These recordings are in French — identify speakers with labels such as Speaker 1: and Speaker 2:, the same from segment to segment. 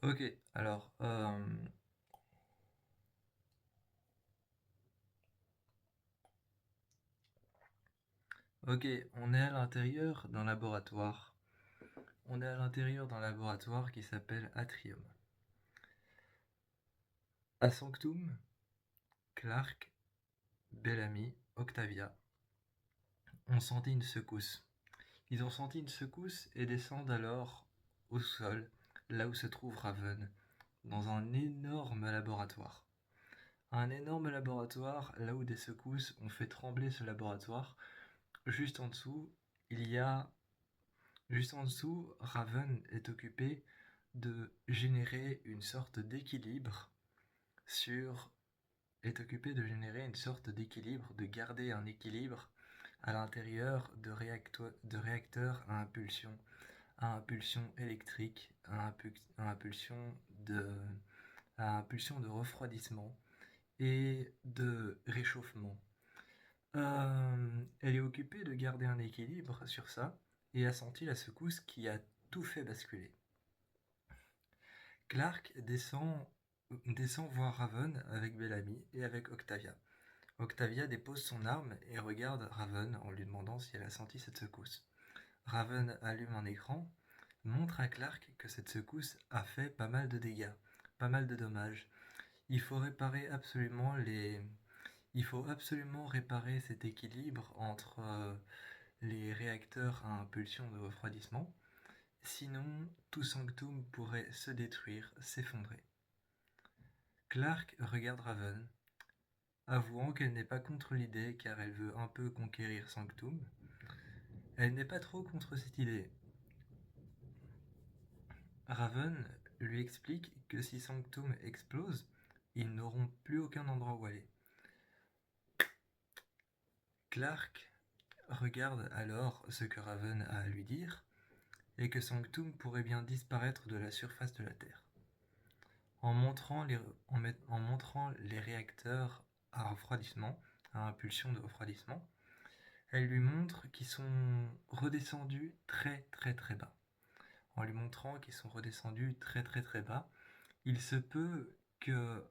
Speaker 1: Ok, alors, ok, on est à l'intérieur d'un laboratoire. On est à l'intérieur d'un laboratoire qui s'appelle Atrium. À Sanctum, Clark, Bellamy, Octavia ont senti une secousse. Ils ont senti une secousse et descendent alors au sol, là où se trouve Raven, dans un énorme laboratoire. Un énorme laboratoire, là où des secousses ont fait trembler ce laboratoire. Juste en dessous, il y a Juste en dessous, Raven est occupé de générer une sorte d'équilibre sur de garder un équilibre à l'intérieur de réacteurs à impulsion électrique, à de, impulsion de refroidissement et de réchauffement. Elle est occupée de garder un équilibre sur ça et a senti la secousse qui a tout fait basculer. Clark descend voir Raven avec Bellamy et avec Octavia. Octavia dépose son arme et regarde Raven en lui demandant si elle a senti cette secousse. Raven allume un écran, montre à Clark que cette secousse a fait pas mal de dégâts, pas mal de dommages. Il faut réparer absolument les... Il faut absolument réparer cet équilibre entre les réacteurs à impulsion de refroidissement. Sinon, tout Sanctum pourrait se détruire, s'effondrer. Clark regarde Raven, avouant qu'elle n'est pas contre l'idée car elle veut un peu conquérir Sanctum. Elle n'est pas trop contre cette idée. Raven lui explique que si Sanctum explose, ils n'auront plus aucun endroit où aller. Clark regarde alors ce que Raven a à lui dire et que Sanctum pourrait bien disparaître de la surface de la Terre. En montrant les réacteurs à refroidissement, à impulsion de refroidissement, elle lui montre qu'ils sont redescendus très très très bas. En lui montrant qu'ils sont redescendus très très très bas, il se peut que,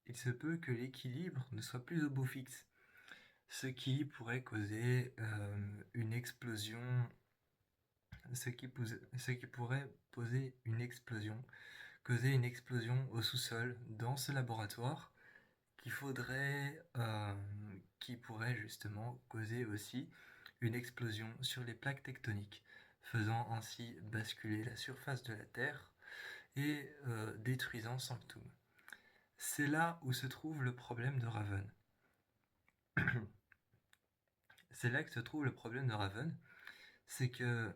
Speaker 1: il se peut que l'équilibre ne soit plus au beau fixe, ce qui pourrait causer une explosion, ce qui pourrait poser une explosion, causer une explosion au sous-sol dans ce laboratoire qui pourrait justement causer aussi une explosion sur les plaques tectoniques, faisant ainsi basculer la surface de la Terre et détruisant Sanctum. C'est là où se trouve le problème de Raven. C'est là que se trouve le problème de Raven, c'est que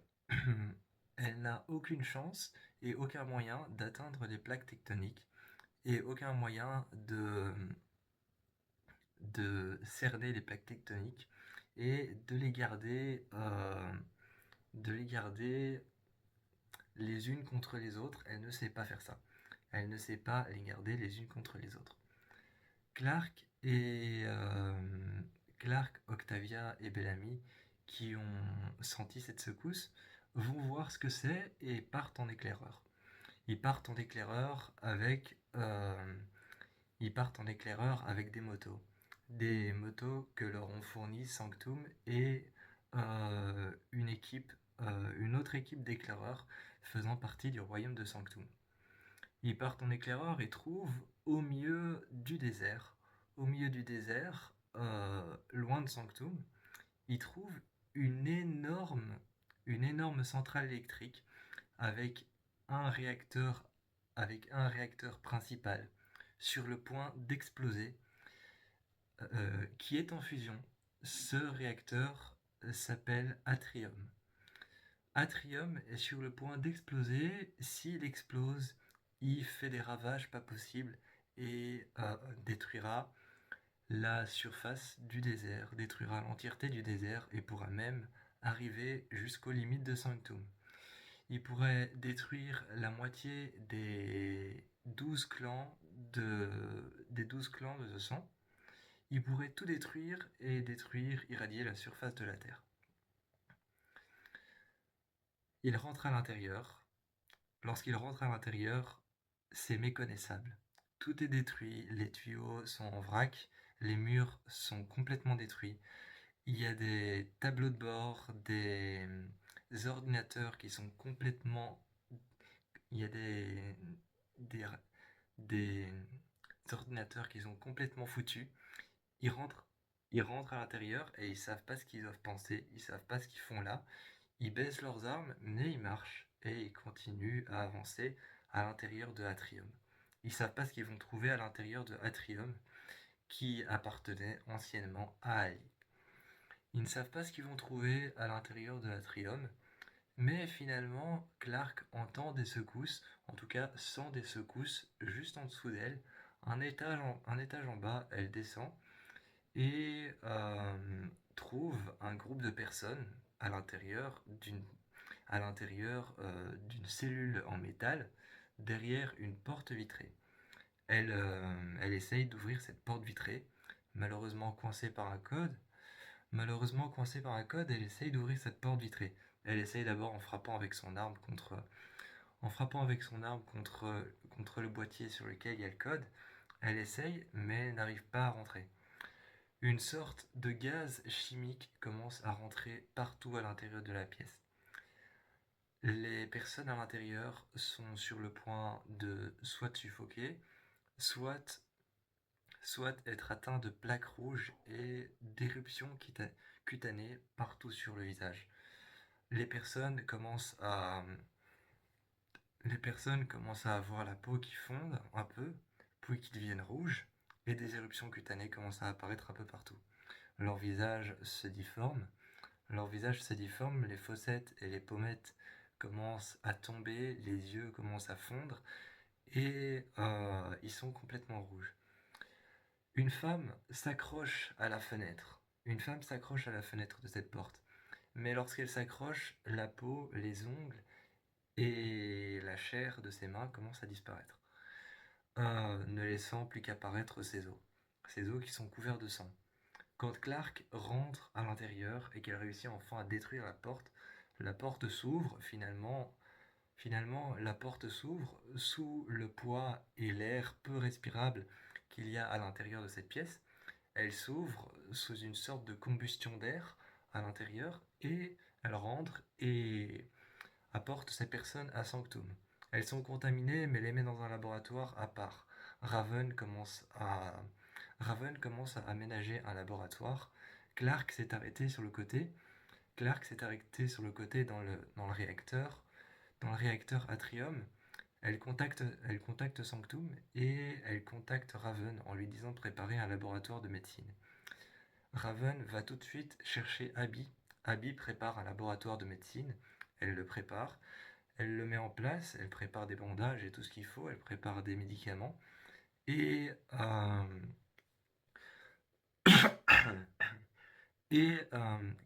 Speaker 1: elle n'a aucune chance et aucun moyen d'atteindre les plaques tectoniques et aucun moyen de cerner les plaques tectoniques et de les garder les unes contre les autres. Elle ne sait pas faire ça. Elle ne sait pas les garder les unes contre les autres. Clark et Clark, Octavia et Bellamy, qui ont senti cette secousse, vont voir ce que c'est et partent en éclaireur. Ils partent en éclaireur avec, euh, Ils partent en éclaireur avec des motos que leur ont fournies Sanctum et une autre équipe d'éclaireurs faisant partie du royaume de Sanctum. Ils partent en éclaireur et trouvent au milieu du désert, loin de Sanctum, ils trouvent une énorme, une énorme centrale électrique avec un réacteur, avec un réacteur principal sur le point d'exploser, qui est en fusion. Ce réacteur s'appelle Atrium. Atrium est sur le point d'exploser. S'il explose, il fait des ravages pas possibles et détruira la surface du désert, détruira l'entièreté du désert et pourra même arriver jusqu'aux limites de Sanctum. Il pourrait détruire la moitié de, des 12 clans de The Sang. Il pourrait tout détruire et irradier la surface de la Terre. Il rentre à l'intérieur Lorsqu'il rentre à l'intérieur, c'est méconnaissable. Tout est détruit, les tuyaux sont en vrac, les murs sont complètement détruits. Il y a des tableaux de bord, des ordinateurs qui sont complètement... Il y a des, des ordinateurs qui sont complètement foutus. Ils rentrent, ils rentrent à l'intérieur et ils savent pas ce qu'ils doivent penser, ils savent pas ce qu'ils font là. Ils baissent leurs armes, mais ils marchent et ils continuent à avancer à l'intérieur de Atrium. Ils savent pas ce qu'ils vont trouver à l'intérieur de Atrium, qui appartenait anciennement à Ali. Ils ne savent pas ce qu'ils vont trouver à l'intérieur de l'Atrium, mais finalement, Clark entend des secousses, en tout cas sent des secousses juste en dessous d'elle. Un étage en bas, elle descend et trouve un groupe de personnes à l'intérieur d'une cellule en métal derrière une porte vitrée. Elle essaye d'ouvrir cette porte vitrée, malheureusement coincée par un code. Malheureusement coincée par un code, elle essaye d'ouvrir cette porte vitrée. Elle essaye d'abord en frappant avec son arme contre le boîtier sur lequel il y a le code. Elle essaye, mais n'arrive pas à rentrer. Une sorte de gaz chimique commence à rentrer partout à l'intérieur de la pièce. Les personnes à l'intérieur sont sur le point de soit suffoquer, soit, soit être atteintes de plaques rouges et d'éruptions cutanées partout sur le visage. Les personnes commencent à, les personnes commencent à avoir la peau qui fonde un peu, puis qui deviennent rouges, et des éruptions cutanées commencent à apparaître un peu partout. Leur visage se difforme, les fossettes et les pommettes commencent à tomber, les yeux commencent à fondre, et ils sont complètement rouges. Une femme s'accroche à la fenêtre. Une femme s'accroche à la fenêtre de cette porte. Mais lorsqu'elle s'accroche, la peau, les ongles et la chair de ses mains commencent à disparaître, ne laissant plus qu'apparaître ses os qui sont couverts de sang. Quand Clark rentre à l'intérieur et qu'elle réussit enfin à détruire la porte s'ouvre finalement la porte s'ouvre sous le poids et l'air peu respirable qu'il y a à l'intérieur de cette pièce. Elle s'ouvre sous une sorte de combustion d'air à l'intérieur et elle rentre et apporte ces personnes à Sanctum. Elles sont contaminées mais les met dans un laboratoire à part. Raven commence à Raven commence à aménager un laboratoire. Clark s'est arrêté sur le côté. Clark s'est arrêté sur le côté dans le réacteur. Dans le réacteur Atrium, elle contacte Sanctum et elle contacte Raven en lui disant de préparer un laboratoire de médecine. Raven va tout de suite chercher Abby. Abby prépare un laboratoire de médecine. Elle le prépare. Elle le met en place. Elle prépare des bandages et tout ce qu'il faut. Elle prépare des médicaments. Et Et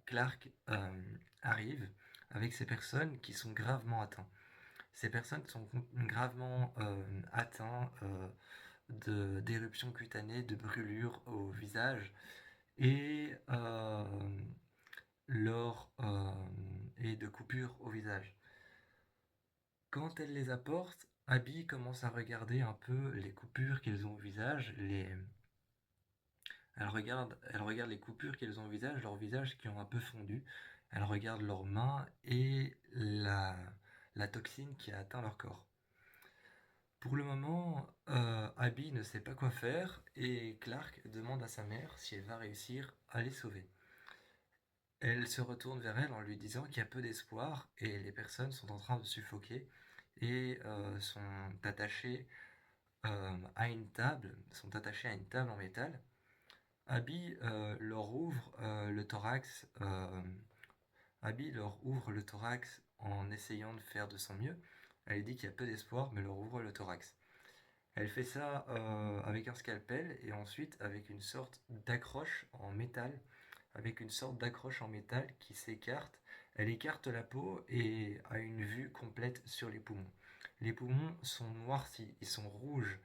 Speaker 1: Clark arrive avec ces personnes qui sont gravement atteintes. Ces personnes sont gravement atteintes d'éruptions cutanées, de brûlures au visage et, et de coupures au visage. Quand elle les apporte, Abby commence à regarder un peu les coupures qu'elles ont au visage, elle regarde les coupures qu'elles ont au visage, leurs visages qui ont un peu fondu. Elle regarde leurs mains et la toxine qui a atteint leur corps. Pour le moment, Abby ne sait pas quoi faire et Clark demande à sa mère si elle va réussir à les sauver. Elle se retourne vers elle en lui disant qu'il y a peu d'espoir et les personnes sont en train de suffoquer et sont attachées à une table en métal. Abby leur ouvre le thorax. Abby leur ouvre le thorax en essayant de faire de son mieux. Elle dit qu'il y a peu d'espoir, mais leur ouvre le thorax. Elle fait ça avec un scalpel et ensuite avec une sorte d'accroche en métal, qui s'écarte. Elle écarte la peau et a une vue complète sur les poumons. Les poumons sont noircis, ils sont rouges.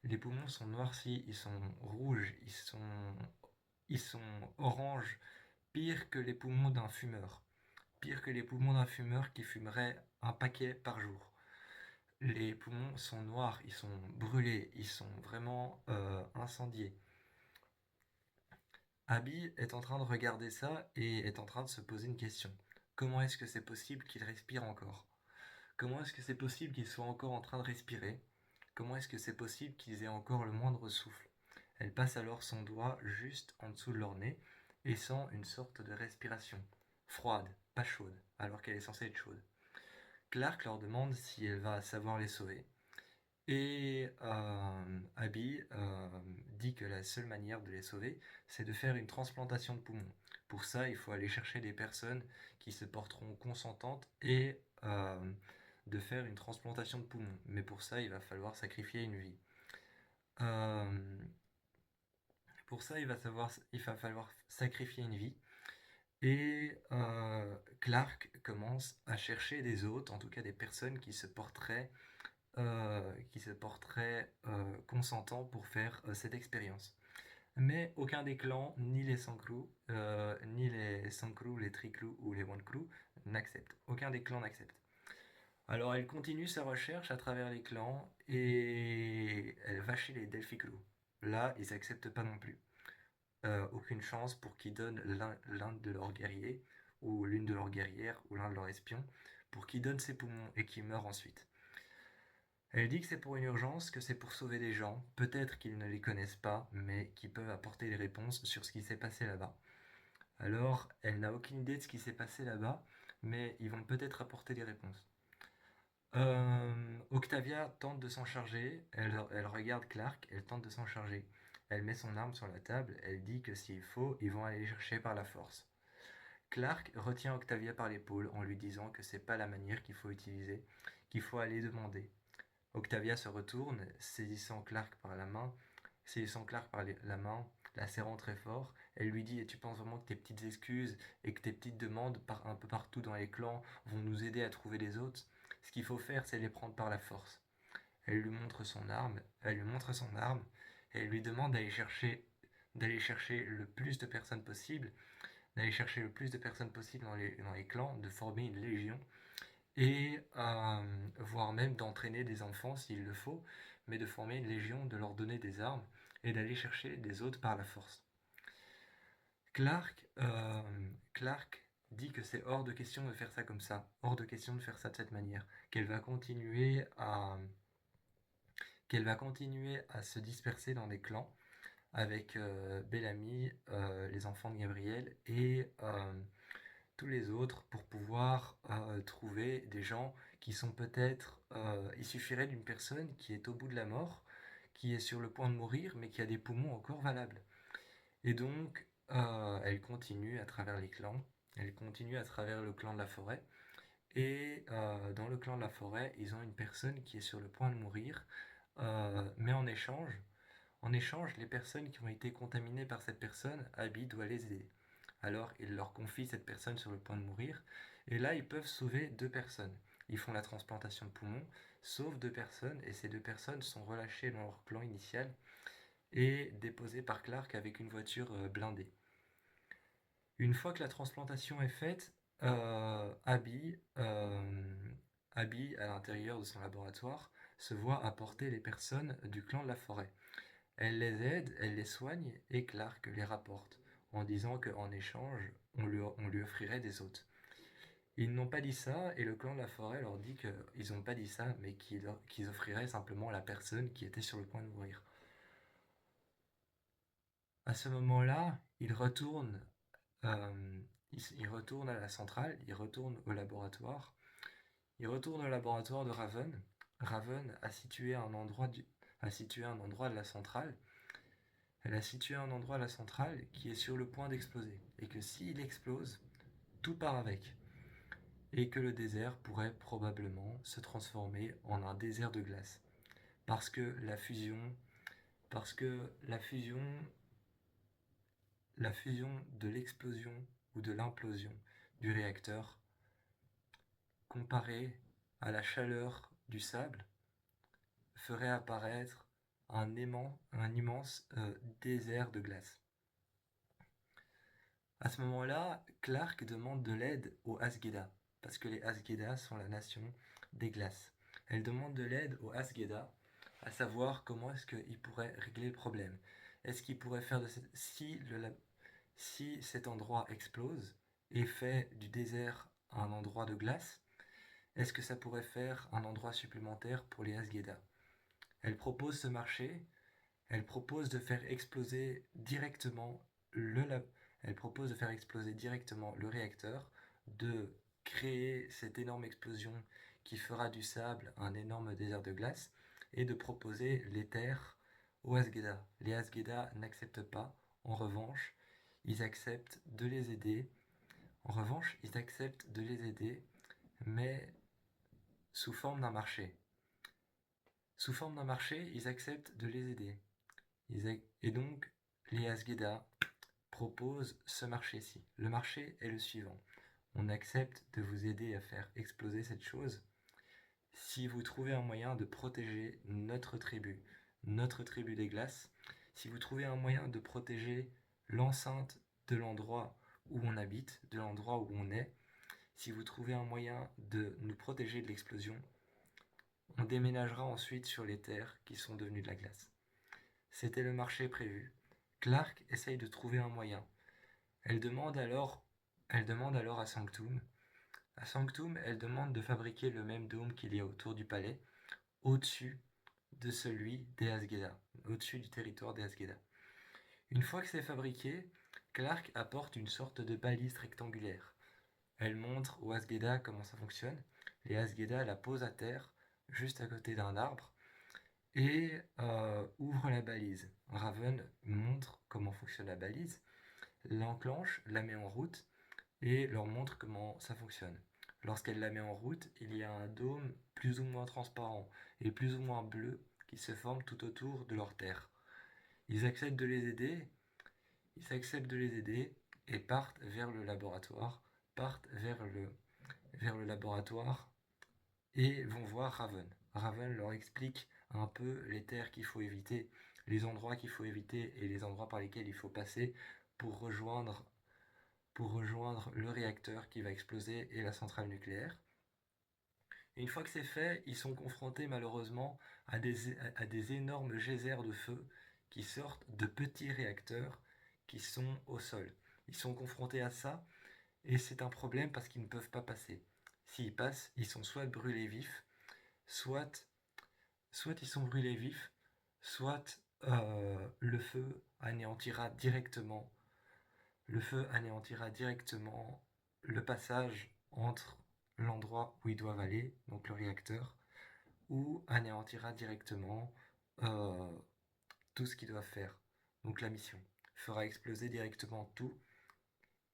Speaker 1: Les poumons sont noircis, ils sont rouges, ils sont oranges, pire que les poumons d'un fumeur. Pire que les poumons d'un fumeur qui fumerait un paquet par jour. les poumons sont noirs, ils sont brûlés, ils sont vraiment incendiés. Abby est en train de regarder ça et est en train de se poser une question. Comment est-ce que c'est possible qu'il respire encore? Comment est-ce que c'est possible qu'ils soient encore en train de respirer? Comment est-ce que c'est possible qu'ils aient encore le moindre souffle? Elle passe alors son doigt juste en dessous de leur nez et sent une sorte de respiration. Froide, pas chaude, alors qu'elle est censée être chaude. Clark leur demande si elle va savoir les sauver. Et Abby dit que la seule manière de les sauver, c'est de faire une transplantation de poumons. Pour ça, il faut aller chercher des personnes qui se porteront consentantes et de faire une transplantation de poumons. Mais pour ça, il va falloir sacrifier une vie. Pour ça, il va falloir sacrifier une vie. Et Clark commence à chercher des hôtes, en tout cas des personnes qui se porteraient consentants pour faire cette expérience. Mais aucun des clans, ni les Sankru, ni les Sankru, les Trikru ou les Wankru n'accepte. Aucun des clans n'accepte. Alors elle continue sa recherche à travers les clans et elle va chez les Delphi-Crew. Là, ils n'acceptent pas non plus. Aucune chance pour qu'ils donnent l'un de leurs guerriers, ou l'une de leurs guerrières, ou l'un de leurs espions, pour qu'ils donnent ses poumons et qu'ils meurent ensuite. Elle dit que c'est pour une urgence, que c'est pour sauver des gens, peut-être qu'ils ne les connaissent pas, mais qui peuvent apporter des réponses sur ce qui s'est passé là-bas. Alors, elle n'a aucune idée de ce qui s'est passé là-bas, mais ils vont peut-être apporter des réponses. Octavia tente de s'en charger, elle regarde Clark, elle tente de s'en charger. Elle met son arme sur la table, elle dit que s'il faut, ils vont aller chercher par la force. Clark retient Octavia par l'épaule en lui disant que c'est pas la manière qu'il faut utiliser, qu'il faut aller demander. Octavia se retourne, saisissant Clark par la main, la serrant très fort. Elle lui dit: et tu penses vraiment que tes petites excuses et que tes petites demandes un peu partout dans les clans vont nous aider à trouver les autres? Ce qu'il faut faire, c'est les prendre par la force. Elle lui montre son arme et elle lui demande d'aller chercher le plus de personnes possible, dans les clans, de former une légion et voire même d'entraîner des enfants s'il le faut, mais de former une légion, de leur donner des armes et d'aller chercher des autres par la force. Clark, Clark dit que c'est hors de question de faire ça comme ça, hors de question de faire ça de cette manière, qu'elle va continuer à se disperser dans des clans avec Bellamy, les enfants de Gabriel et tous les autres pour pouvoir trouver des gens qui sont peut-être... il suffirait d'une personne qui est au bout de la mort, qui est sur le point de mourir, mais qui a des poumons encore valables. Et donc, elle continue à travers les clans, elle continue à travers le clan de la forêt, et dans le clan de la forêt, ils ont une personne qui est sur le point de mourir, mais en échange, les personnes qui ont été contaminées par cette personne, Abby doit les aider. Alors, il leur confie cette personne sur le point de mourir, et là, ils peuvent sauver deux personnes. Ils font la transplantation de poumons, sauvent deux personnes, et ces deux personnes sont relâchées dans leur clan initial et déposées par Clark avec une voiture blindée. Une fois que la transplantation est faite, Abby, à l'intérieur de son laboratoire, se voit apporter les personnes du clan de la forêt. Elle les aide, elle les soigne et Clark les rapporte en disant qu'en échange, on lui offrirait des hôtes. Ils n'ont pas dit ça et le clan de la forêt leur dit qu'ils n'ont pas dit ça mais qu'ils offriraient simplement la personne qui était sur le point de mourir. À ce moment-là, euh, il retourne à la centrale, il retourne au laboratoire. Il retourne au laboratoire de Raven. Raven a situé un endroit de la centrale. Elle a situé un endroit de la centrale qui est sur le point d'exploser. Et que s'il explose, tout part avec. Et que le désert pourrait probablement se transformer en un désert de glace. Parce que parce que la fusion de l'explosion ou de l'implosion du réacteur, comparée à la chaleur du sable, ferait apparaître un immense désert de glace. À ce moment-là, Clark demande de l'aide aux Asgeda, parce que les Asgeda sont la nation des glaces. Elle demande de l'aide au Asgeda, à savoir comment est-ce qu'il pourrait régler le problème. Est-ce qu'il pourrait faire de si cet endroit explose et fait du désert un endroit de glace, est-ce que ça pourrait faire un endroit supplémentaire pour les Asgeda? Elle propose ce marché, elle propose de faire exploser directement le lab- elle propose de faire exploser directement le réacteur, de créer cette énorme explosion qui fera du sable un énorme désert de glace et de proposer les terres aux Asgeda. Les Asgeda n'acceptent pas, en revanche, ils acceptent de les aider. En revanche, ils acceptent de les aider, mais sous forme d'un marché. Sous forme d'un marché, ils acceptent de les aider. Et donc, les Asgeda proposent ce marché-ci. Le marché est le suivant. On accepte de vous aider à faire exploser cette chose si vous trouvez un moyen de protéger notre tribu des glaces, si vous trouvez un moyen de protéger l'enceinte de l'endroit où on habite, de l'endroit où on est, si vous trouvez un moyen de nous protéger de l'explosion, on déménagera ensuite sur les terres qui sont devenues de la glace. C'était le marché prévu. Clark essaye de trouver un moyen. Elle demande alors à Sanctum. À Sanctum, elle demande de fabriquer le même dôme qu'il y a autour du palais, au-dessus de celui des Asgeda, au-dessus du territoire des Asgeda. Une fois que c'est fabriqué, Clark apporte une sorte de balise rectangulaire. Elle montre aux Asgeda comment ça fonctionne. Les Asgeda la posent à terre, juste à côté d'un arbre, et ouvre la balise. Raven montre comment fonctionne la balise, l'enclenche, la met en route et leur montre comment ça fonctionne. Lorsqu'elle la met en route, il y a un dôme plus ou moins transparent et plus ou moins bleu qui se forme tout autour de leur terre. Ils acceptent de les aider, et partent vers le laboratoire, vers le laboratoire et vont voir Raven. Raven leur explique un peu les terres qu'il faut éviter, les endroits qu'il faut éviter et les endroits par lesquels il faut passer pour rejoindre, le réacteur qui va exploser et la centrale nucléaire. Et une fois que c'est fait, ils sont confrontés malheureusement à des énormes geysers de feu qui sortent de petits réacteurs qui sont au sol. Ils sont confrontés à ça et c'est un problème parce qu'ils ne peuvent pas passer. S'ils passent, ils sont soit brûlés vifs, soit ils sont brûlés vifs, soit le feu anéantira directement le passage entre l'endroit où ils doivent aller, donc le réacteur, ou anéantira directement euh, tout ce qu'ils doivent faire. Donc la mission fera exploser directement tout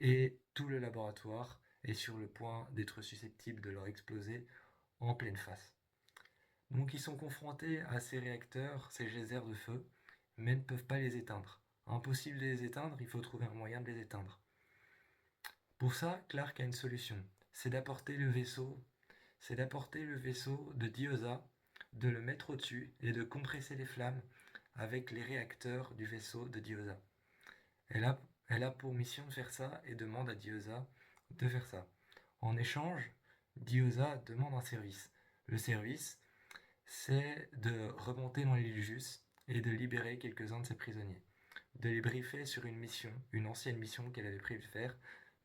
Speaker 1: et tout le laboratoire est sur le point d'être susceptible de leur exploser en pleine face. Donc ils sont confrontés à ces réacteurs, ces geysers de feu, mais ne peuvent pas les éteindre. Impossible de les éteindre, il faut trouver un moyen de les éteindre. Pour ça, Clark a une solution. C'est d'apporter le vaisseau de Diosa, de le mettre au-dessus et de compresser les flammes avec les réacteurs du vaisseau de Diosa. Elle a pour mission de faire ça et demande à Diosa de faire ça. En échange, Diosa demande un service. Le service, c'est de remonter dans l'Illusius et de libérer quelques-uns de ses prisonniers. De les briefer sur une ancienne mission qu'elle avait prévu de faire,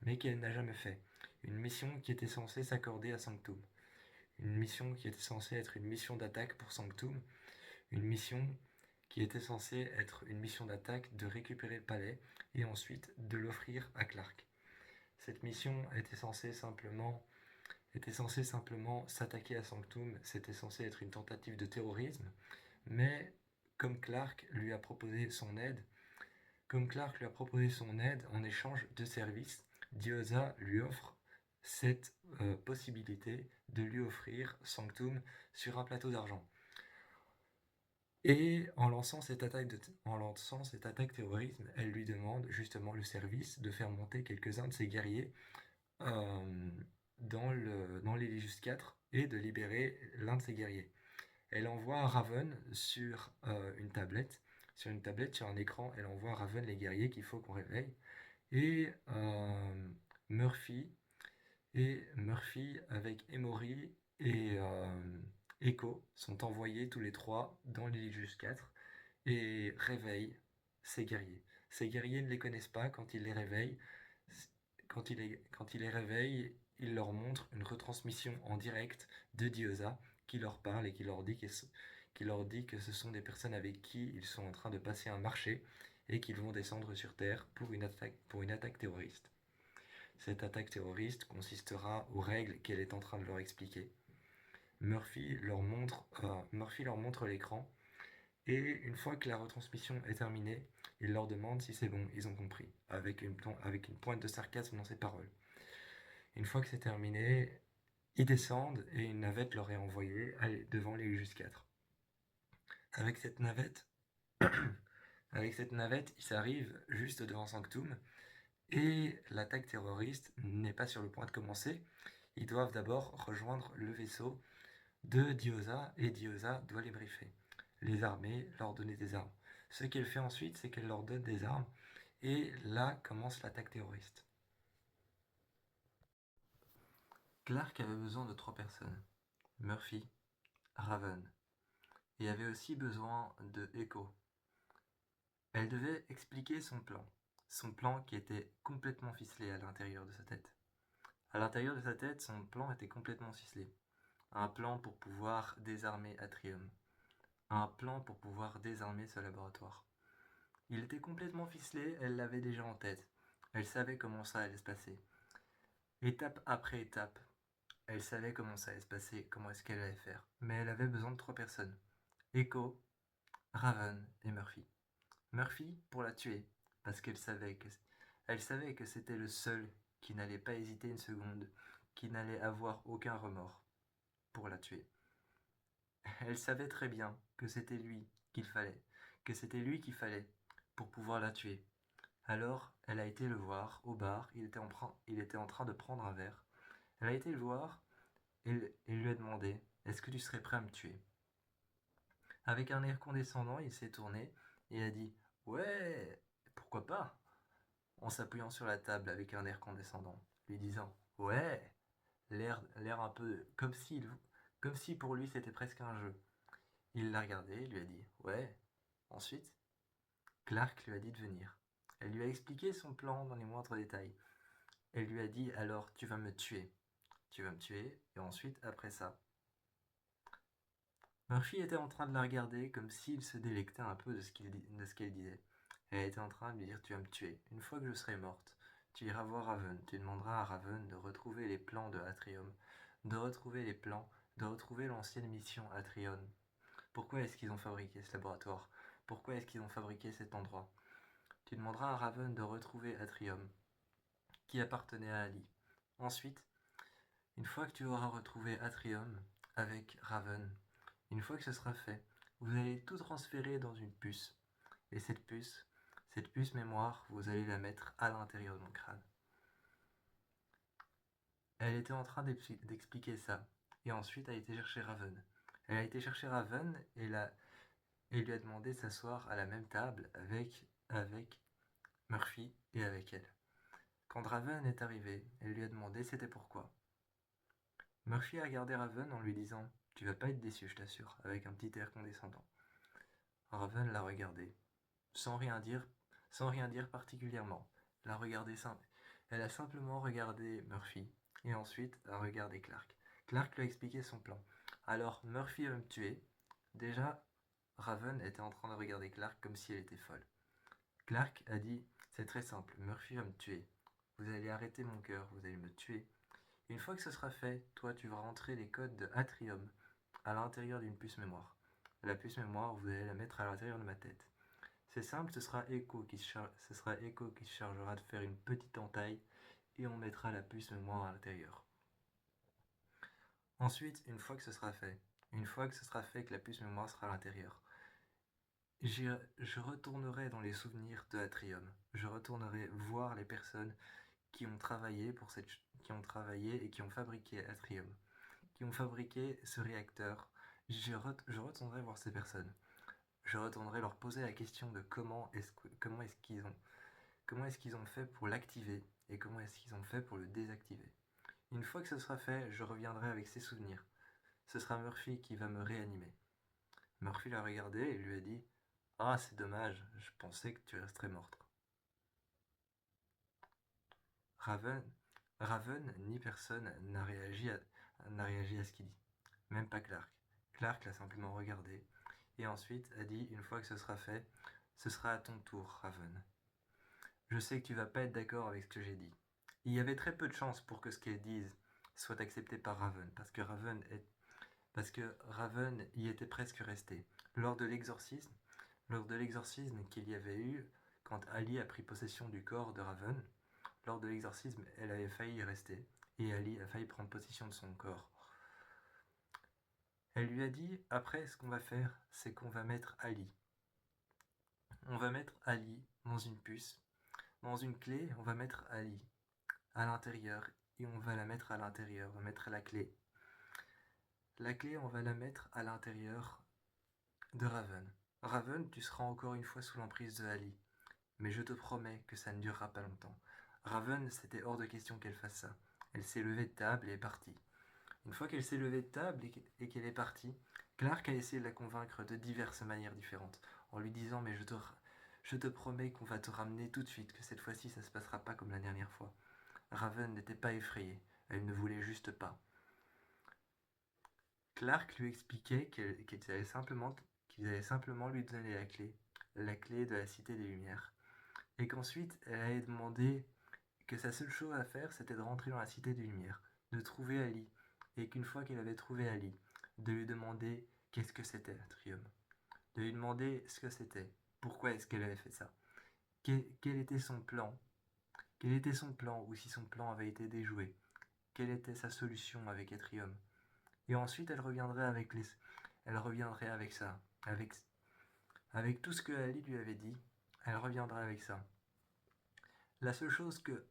Speaker 1: mais qu'elle n'a jamais fait. Une mission qui était censée s'accorder à Sanctum. Une mission qui était censée être une mission d'attaque pour Sanctum. Une mission qui était censée être une mission d'attaque, de récupérer le palais et ensuite de l'offrir à Clark. Cette mission était censée simplement s'attaquer à Sanctum, c'était censé être une tentative de terrorisme, mais comme Clark lui a proposé son aide, en échange de services, Diosa lui offre cette possibilité de lui offrir Sanctum sur un plateau d'argent. Et en lançant cette attaque terrorisme, elle lui demande justement le service de faire monter quelques-uns de ses guerriers euh, dans l'Eligius 4 et de libérer l'un de ses guerriers. Elle envoie Raven sur sur un écran, elle envoie à Raven les guerriers qu'il faut qu'on réveille. Et Murphy avec Emory et Echo sont envoyés tous les trois dans l'Illusius 4 et réveillent ces guerriers. Ces guerriers ne les connaissent pas quand ils les réveillent. Quand ils les réveillent, ils leur montrent une retransmission en direct de Diosa qui leur parle et qui leur dit que ce sont des personnes avec qui ils sont en train de passer un marché et qu'ils vont descendre sur Terre pour une attaque terroriste. Cette attaque terroriste consistera aux règles qu'elle est en train de leur expliquer. Murphy leur montre l'écran et une fois que la retransmission est terminée, il leur demande si c'est bon, ils ont compris, avec une pointe de sarcasme dans ses paroles. Une fois que c'est terminé, ils descendent et une navette leur est envoyée devant les Ujus 4. Avec cette navette, ils arrivent juste devant Sanctum et l'attaque terroriste n'est pas sur le point de commencer. Ils doivent d'abord rejoindre le vaisseau de Diosa et Diosa doit les briefer. Les armer, leur donner des armes. Ce qu'elle fait ensuite, c'est qu'elle leur donne des armes et là commence l'attaque terroriste. Clark avait besoin de 3 personnes. Murphy, Raven et avait aussi besoin de Echo. Elle devait expliquer son plan qui était complètement ficelé à l'intérieur de sa tête. À l'intérieur de sa tête, son plan était complètement ficelé. Un plan pour pouvoir désarmer Atrium. Un plan pour pouvoir désarmer ce laboratoire. Il était complètement ficelé, elle l'avait déjà en tête. Elle savait comment ça allait se passer. Étape après étape, elle savait comment ça allait se passer, comment est-ce qu'elle allait faire. Mais elle avait besoin de 3 personnes. Echo, Raven et Murphy. Murphy pour la tuer, parce qu'elle savait que c'était le seul qui n'allait pas hésiter une seconde, qui n'allait avoir aucun remords pour la tuer. Elle savait très bien que c'était lui qu'il fallait pour pouvoir la tuer. Alors, elle a été le voir au bar, il était en train de prendre un verre. Elle a été le voir et lui a demandé « Est-ce que tu serais prêt à me tuer ?» Avec un air condescendant, il s'est tourné et a dit « Ouais, pourquoi pas ?» en s'appuyant sur la table avec un air condescendant, lui disant « Ouais !» l'air un peu comme si pour lui c'était presque un jeu. Il l'a regardé et lui a dit « Ouais !» Ensuite, Clark lui a dit de venir. Elle lui a expliqué son plan dans les moindres détails. Elle lui a dit « Alors, tu vas me tuer. Tu vas me tuer, et ensuite, après ça. » Murphy était en train de la regarder comme s'il se délectait un peu de ce qu'elle disait. Elle était en train de lui dire « Tu vas me tuer. Une fois que je serai morte, tu iras voir Raven. Tu demanderas à Raven de retrouver les plans de Atrium, de retrouver les plans, de retrouver l'ancienne mission Atrium. Pourquoi est-ce qu'ils ont fabriqué ce laboratoire? Pourquoi est-ce qu'ils ont fabriqué cet endroit? Tu demanderas à Raven de retrouver Atrium, qui appartenait à Ali. Ensuite, une fois que tu auras retrouvé Atrium avec Raven, une fois que ce sera fait, vous allez tout transférer dans une puce. Et cette puce mémoire, vous allez la mettre à l'intérieur de mon crâne. Elle était en train d'expliquer ça. Et ensuite, elle a été chercher Raven. Elle a été chercher Raven et lui a demandé de s'asseoir à la même table avec Murphy et avec elle. Quand Raven est arrivé, elle lui a demandé c'était pourquoi. Murphy a regardé Raven en lui disant « Tu vas pas être déçu, je t'assure », avec un petit air condescendant. Raven l'a regardé, sans rien dire particulièrement. Elle a simplement regardé Murphy, et ensuite a regardé Clark. Clark lui a expliqué son plan. Alors, Murphy va me tuer. Déjà, Raven était en train de regarder Clark comme si elle était folle. Clark a dit « C'est très simple, Murphy va me tuer. Vous allez arrêter mon cœur, vous allez me tuer. Une fois que ce sera fait, toi tu vas rentrer les codes de Atrium à l'intérieur d'une puce mémoire. La puce mémoire, vous allez la mettre à l'intérieur de ma tête. C'est simple, ce sera Echo qui se chargera de faire une petite entaille et on mettra la puce mémoire à l'intérieur. Ensuite, une fois que ce sera fait, que la puce mémoire sera à l'intérieur, je retournerai dans les souvenirs de Atrium. Je retournerai voir les personnes qui ont travaillé et qui ont fabriqué Atrium, qui ont fabriqué ce réacteur. Je retournerai voir ces personnes. Je retournerai leur poser la question de comment est-ce qu'ils ont fait pour l'activer et comment est-ce qu'ils ont fait pour le désactiver. Une fois que ce sera fait, je reviendrai avec ces souvenirs. ce sera Murphy qui va me réanimer. Murphy l'a regardé et lui a dit « Ah, c'est dommage, je pensais que tu resterais morte. » Raven ni personne n'a réagi à ce qu'il dit, même pas Clark. Clark l'a simplement regardé et ensuite a dit une fois que ce sera fait, ce sera à ton tour, Raven. Je sais que tu vas pas être d'accord avec ce que j'ai dit. Il y avait très peu de chances pour que ce qu'elle dise soit accepté par Raven, parce que Raven y était presque resté. Lors de l'exorcisme qu'il y avait eu, quand Ali a pris possession du corps de Raven, lors de l'exorcisme, elle avait failli y rester, et Ali a failli prendre possession de son corps. Elle lui a dit, après, ce qu'on va faire, c'est qu'on va mettre Ali. On va mettre Ali dans une puce, dans une clé, on va mettre Ali à l'intérieur, et on va la mettre à l'intérieur, on va mettre la clé. La clé, on va la mettre à l'intérieur de Raven. Raven, tu seras encore une fois sous l'emprise de Ali, mais je te promets que ça ne durera pas longtemps. Raven, c'était hors de question qu'elle fasse ça. Elle s'est levée de table et est partie. Une fois qu'elle s'est levée de table et qu'elle est partie, Clark a essayé de la convaincre de diverses manières différentes, en lui disant « Mais je te promets qu'on va te ramener tout de suite, que cette fois-ci ça se passera pas comme la dernière fois. » Raven n'était pas effrayée, elle ne voulait juste pas. Clark lui expliquait qu'ils allaient simplement lui donner la clé de la Cité des Lumières, et qu'ensuite elle allait demander que sa seule chose à faire c'était de rentrer dans la Cité des Lumières, de trouver Ali, et qu'une fois qu'elle avait trouvé Ali, de lui demander qu'est-ce que c'était Atrium, de lui demander ce que c'était, pourquoi est-ce qu'elle avait fait ça, quel était son plan, ou si son plan avait été déjoué, quelle était sa solution avec Atrium. Et ensuite elle reviendrait avec ça, avec tout ce que Ali lui avait dit, elle reviendrait avec ça. La seule chose que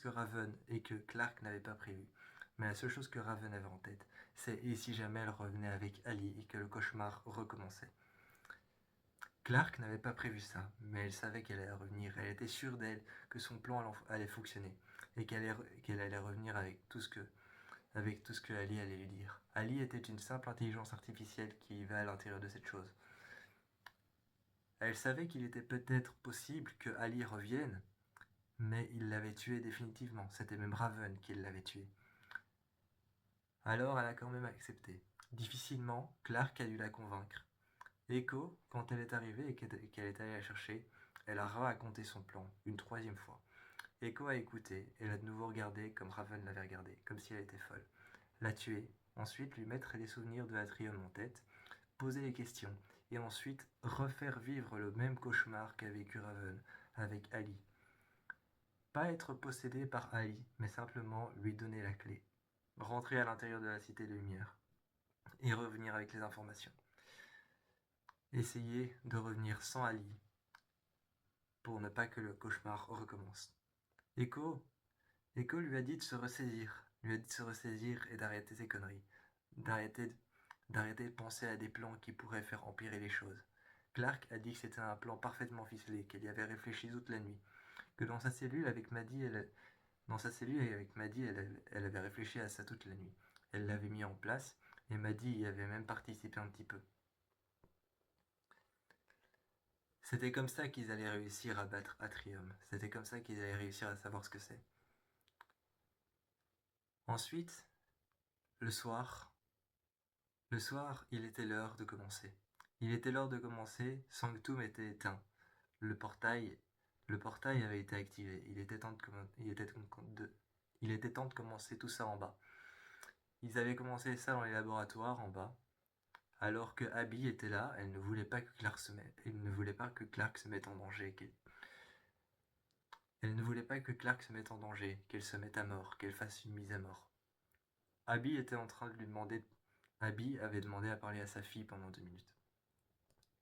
Speaker 1: Raven et que Clark n'avaient pas prévu, mais la seule chose que Raven avait en tête, c'est et si jamais elle revenait avec Ali et que le cauchemar recommençait. Clark n'avait pas prévu ça, mais elle savait qu'elle allait revenir. Elle était sûre d'elle que son plan allait fonctionner et qu'elle allait revenir avec tout ce que Ali allait lui dire. Ali était une simple intelligence artificielle qui vivait à l'intérieur de cette chose. Elle savait qu'il était peut-être possible que Ali revienne, mais il l'avait tué définitivement. C'était même Raven qui l'avait tué. Alors elle a quand même accepté. Difficilement, Clark a dû la convaincre. Echo, quand elle est arrivée et qu'elle est allée la chercher, elle a raconté son plan une troisième fois. Echo a écouté et l'a de nouveau regardé comme Raven l'avait regardé, comme si elle était folle. La tuer, ensuite lui mettre les souvenirs de Atrium en tête, poser les questions, et ensuite refaire vivre le même cauchemar qu'a vécu Raven avec Ali. Pas être possédé par Ali, mais simplement lui donner la clé. Rentrer à l'intérieur de la Cité des Lumières et revenir avec les informations. Essayer de revenir sans Ali pour ne pas que le cauchemar recommence. Echo lui a dit de se ressaisir, et d'arrêter ses conneries, d'arrêter de penser à des plans qui pourraient faire empirer les choses. Clark a dit que c'était un plan parfaitement ficelé, qu'elle y avait réfléchi toute la nuit, que dans sa cellule avec Maddie, elle avait réfléchi à ça toute la nuit. Elle l'avait mis en place, et Maddie y avait même participé un petit peu. C'était comme ça qu'ils allaient réussir à battre Atrium. C'était comme ça qu'ils allaient réussir à savoir ce que c'est. Ensuite, le soir, il était l'heure de commencer. Il était l'heure de commencer, Sanctum était éteint. Le portail avait été activé. Il était temps de commencer tout ça en bas. Ils avaient commencé ça dans les laboratoires en bas, alors que Abby était là. Elle ne voulait pas que Clark se mette en danger. Elle ne voulait pas que Clark se mette en danger, qu'elle se mette à mort, qu'elle fasse une mise à mort. Abby était en train de lui demander. Abby avait demandé à parler à sa fille pendant 2 minutes.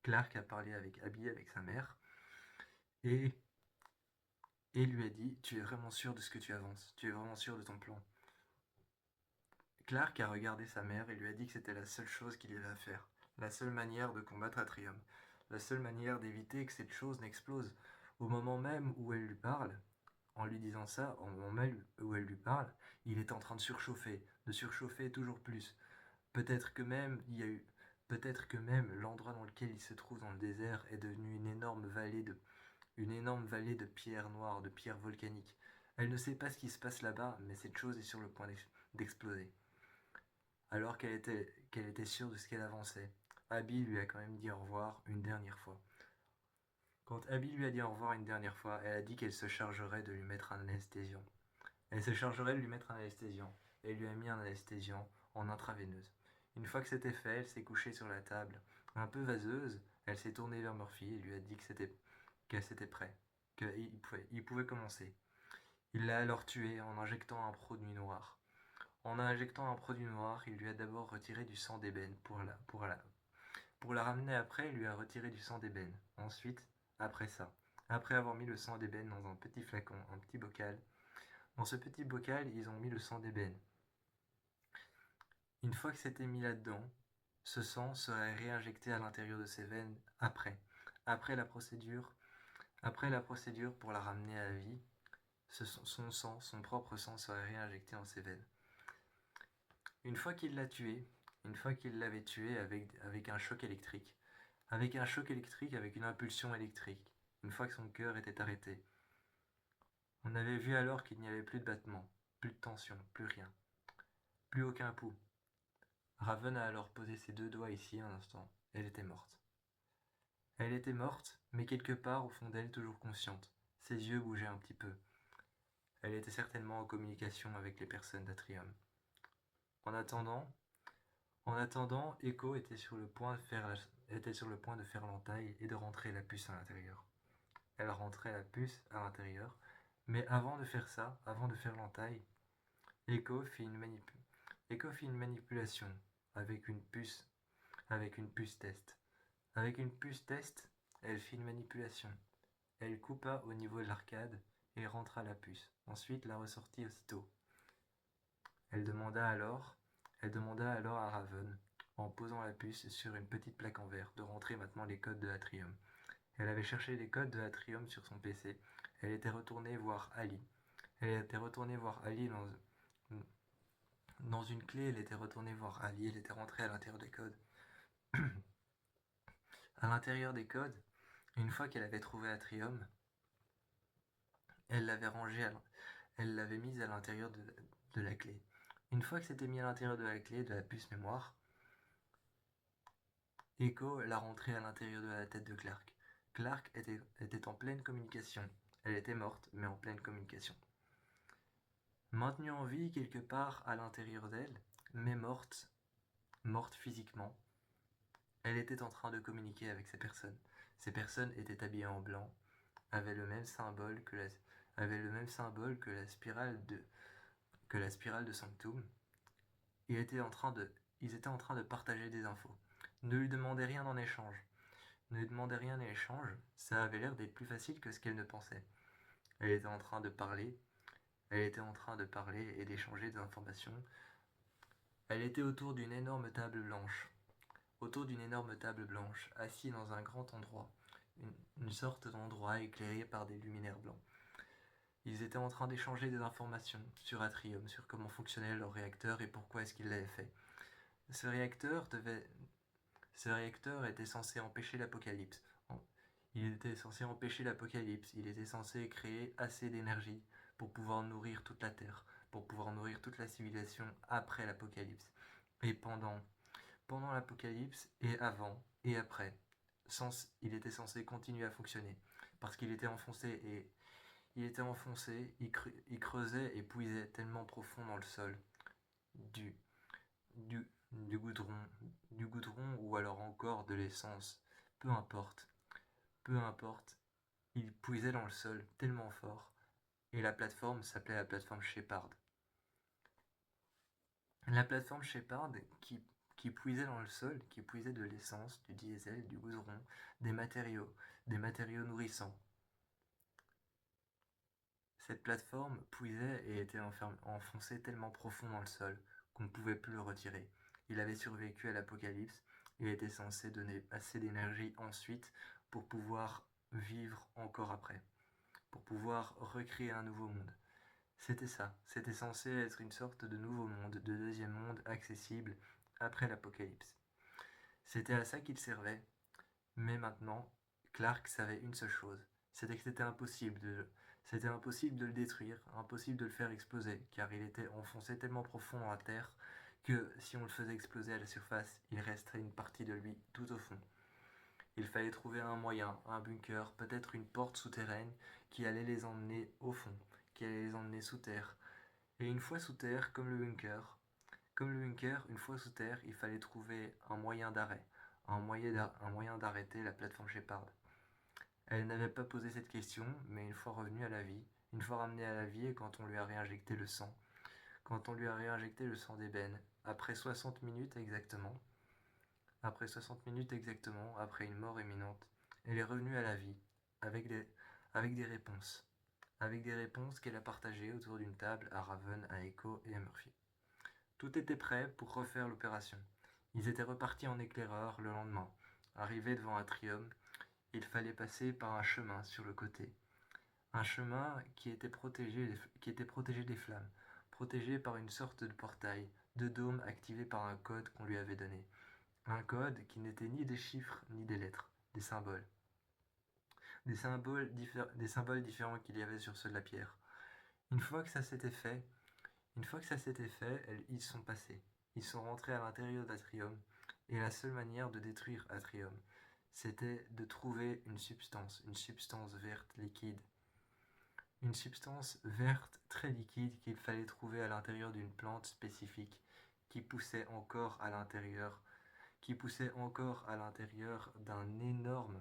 Speaker 1: Clark a parlé avec Abby, avec sa mère, et lui a dit « Tu es vraiment sûr de ce que tu avances? Tu es vraiment sûr de ton plan ?» Clark a regardé sa mère et lui a dit que c'était la seule chose qu'il y avait à faire, la seule manière de combattre Atrium, la seule manière d'éviter que cette chose n'explose. Au moment même où elle lui parle, en lui disant ça, au moment même où elle lui parle, il est en train de surchauffer toujours plus. Peut-être que même il y a eu, peut-être que même l'endroit dans lequel il se trouve dans le désert est devenu une énorme vallée de pierres noires, de pierres volcaniques. Elle ne sait pas ce qui se passe là-bas, mais cette chose est sur le point d'exploser. Alors qu'elle était sûre de ce qu'elle avançait, Abby lui a quand même dit au revoir une dernière fois. Quand Abby lui a dit au revoir une dernière fois, elle a dit qu'elle se chargerait de lui mettre un anesthésiant. Elle se chargerait de lui mettre un anesthésiant. Elle lui a mis un anesthésiant en intraveineuse. Une fois que c'était fait, elle s'est couchée sur la table. Un peu vaseuse, elle s'est tournée vers Murphy et lui a dit qu'elle s'était prêt, qu'il pouvait commencer. Il l'a alors tuée en injectant un produit noir. En injectant un produit noir, il lui a d'abord retiré du sang d'ébène pour la ramener après, il lui a retiré du sang d'ébène. Ensuite, après ça, après avoir mis le sang d'ébène dans un petit flacon, un petit bocal, dans ce petit bocal, ils ont mis le sang d'ébène. Une fois que c'était mis là-dedans, ce sang serait réinjecté à l'intérieur de ses veines après. Après la procédure, après la procédure pour la ramener à la vie, son sang, son propre sang serait réinjecté dans ses veines. Une fois qu'il l'a tué, une fois qu'il l'avait tué avec un choc électrique, avec une impulsion électrique, une fois que son cœur était arrêté, on avait vu alors qu'il n'y avait plus de battement, plus de tension, plus rien, plus aucun pouls. Raven a alors posé ses deux doigts ici un instant. Elle était morte. Elle était morte, mais quelque part au fond d'elle toujours consciente. Ses yeux bougeaient un petit peu. Elle était certainement en communication avec les personnes d'Atrium. En attendant, Echo était sur le point de faire l'entaille et de rentrer la puce à l'intérieur. Elle rentrait la puce à l'intérieur, mais avant de faire ça, avant de faire l'entaille, Echo fit une manipulation avec une puce, test. Avec une puce test, elle fit une manipulation. Elle coupa au niveau de l'arcade et rentra la puce. Ensuite, la ressortit aussitôt. Elle demanda alors à Raven, en posant la puce sur une petite plaque en verre, de rentrer maintenant les codes de Atrium. Elle avait cherché les codes de Atrium sur son PC. Elle était retournée voir Ali. Dans une clé, elle était retournée voir Ali. Elle était rentrée à l'intérieur des codes. À l'intérieur des codes, une fois qu'elle avait trouvé Atrium, elle l'avait mise à l'intérieur de la clé. Une fois que c'était mis à l'intérieur de la clé, de la puce mémoire, Echo l'a rentrée à l'intérieur de la tête de Clark. Clark était en pleine communication. Elle était morte, mais en pleine communication. Maintenue en vie quelque part à l'intérieur d'elle, mais morte physiquement, elle était en train de communiquer avec ces personnes. Ces personnes étaient habillées en blanc, avaient le même symbole que la spirale de Sanctum. Ils étaient en train de partager des infos. Ne lui demandez rien en échange. Ça avait l'air d'être plus facile que ce qu'elle ne pensait. Elle était en train de parler et d'échanger des informations. Elle était autour d'une énorme table blanche, assis dans un grand endroit, une sorte d'endroit éclairé par des luminaires blancs. Ils étaient en train d'échanger des informations sur Atrium, sur comment fonctionnait leur réacteur et pourquoi est-ce qu'ils l'avaient fait. Ce réacteur était censé empêcher l'apocalypse. Il était censé créer assez d'énergie pour pouvoir nourrir toute la Terre, pour pouvoir nourrir toute la civilisation après l'apocalypse. Et pendant l'apocalypse, et avant, et après, il était censé continuer à fonctionner. Parce qu'il était enfoncé, il creusait et puisait tellement profond dans le sol, du, du goudron ou alors encore de l'essence, peu importe, il puisait dans le sol tellement fort, et la plateforme s'appelait la plateforme Shepard. La plateforme Shepard qui puisait dans le sol, qui puisait de l'essence, du diesel, du goudron, des matériaux nourrissants. Cette plateforme puisait et était enfoncée tellement profond dans le sol qu'on ne pouvait plus le retirer. Il avait survécu à l'apocalypse et était censé donner assez d'énergie ensuite pour pouvoir vivre encore après, pour pouvoir recréer un nouveau monde. C'était ça, c'était censé être une sorte de nouveau monde, de deuxième monde accessible après l'Apocalypse. C'était à ça qu'il servait, mais maintenant, Clark savait une seule chose, c'était que c'était impossible de le détruire, impossible de le faire exploser, car il était enfoncé tellement profond dans la terre que si on le faisait exploser à la surface, il resterait une partie de lui tout au fond. Il fallait trouver un moyen, un bunker, peut-être une porte souterraine qui allait les emmener au fond, qui allait les emmener sous terre. Et une fois sous terre, comme le bunker, une fois sous terre, il fallait trouver un moyen d'arrêt, un moyen d'arrêter la plateforme Shepard. Elle n'avait pas posé cette question, mais une fois revenue à la vie, une fois ramenée à la vie et quand on lui a réinjecté le sang, quand on lui a réinjecté le sang d'ébène, après 60 minutes exactement, après une mort imminente, elle est revenue à la vie, avec des, avec des réponses. Avec des réponses qu'elle a partagées autour d'une table à Raven, à Echo et à Murphy. Tout était prêt pour refaire l'opération. Ils étaient repartis en éclaireur le lendemain. Arrivés devant Atrium, il fallait passer par un chemin sur le côté. Un chemin qui était protégé des flammes, protégé par une sorte de portail, de dôme activé par un code qu'on lui avait donné. Un code qui n'était ni des chiffres ni des lettres, des symboles. Des symboles différents qu'il y avait sur ceux de la pierre. Une fois que ça s'était fait, ils sont passés. Ils sont rentrés à l'intérieur d'Atrium, et la seule manière de détruire Atrium, c'était de trouver une substance verte liquide. Une substance verte très liquide qu'il fallait trouver à l'intérieur d'une plante spécifique qui poussait encore à l'intérieur d'un énorme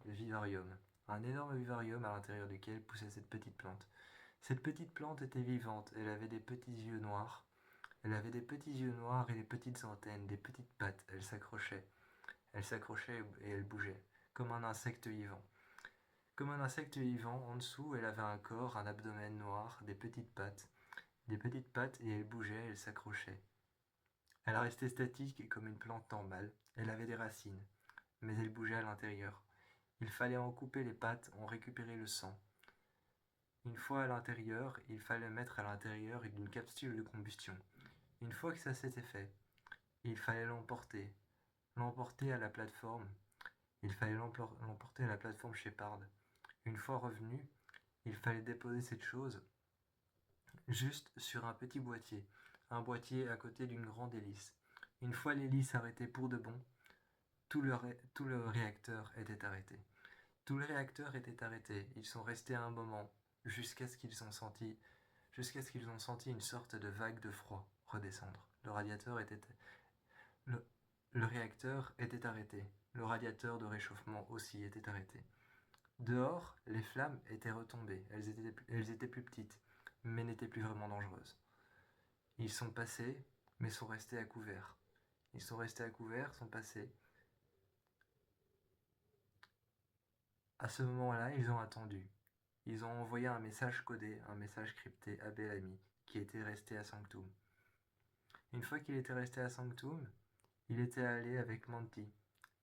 Speaker 1: vivarium. Un énorme vivarium à l'intérieur duquel poussait cette petite plante. Cette petite plante était vivante, elle avait des petits yeux noirs. Elle avait des petits yeux noirs et des petites antennes, des petites pattes. Elle s'accrochait et elle bougeait, comme un insecte vivant. Comme un insecte vivant, en dessous, elle avait un corps, un abdomen noir, des petites pattes et elle bougeait, elle s'accrochait. Elle restait statique comme une plante normale. Elle avait des racines, mais elle bougeait à l'intérieur. Il fallait en couper les pattes, en récupérer le sang. Une fois à l'intérieur, il fallait mettre à l'intérieur d'une capsule de combustion. Une fois que ça s'était fait, il fallait l'emporter à la plateforme. Il fallait l'emporter à la plateforme Shepard. Une fois revenu, il fallait déposer cette chose juste sur un boîtier à côté d'une grande hélice. Une fois l'hélice arrêtée pour de bon, tout le réacteur était arrêté. Tout le réacteur était arrêté. Ils sont restés un moment jusqu'à ce qu'ils ont senti une sorte de vague de froid redescendre. Le, le réacteur était arrêté. Le radiateur de réchauffement aussi était arrêté. Dehors, les flammes étaient retombées. Elles étaient plus petites, mais n'étaient plus vraiment dangereuses. Ils sont passés, mais sont restés à couvert. Ils sont restés à couvert, sont passés. À ce moment-là, ils ont attendu. Ils ont envoyé un message codé, un message crypté à Bellamy, qui était resté à Sanctum. Une fois qu'il était resté à Sanctum, il était allé avec Monty,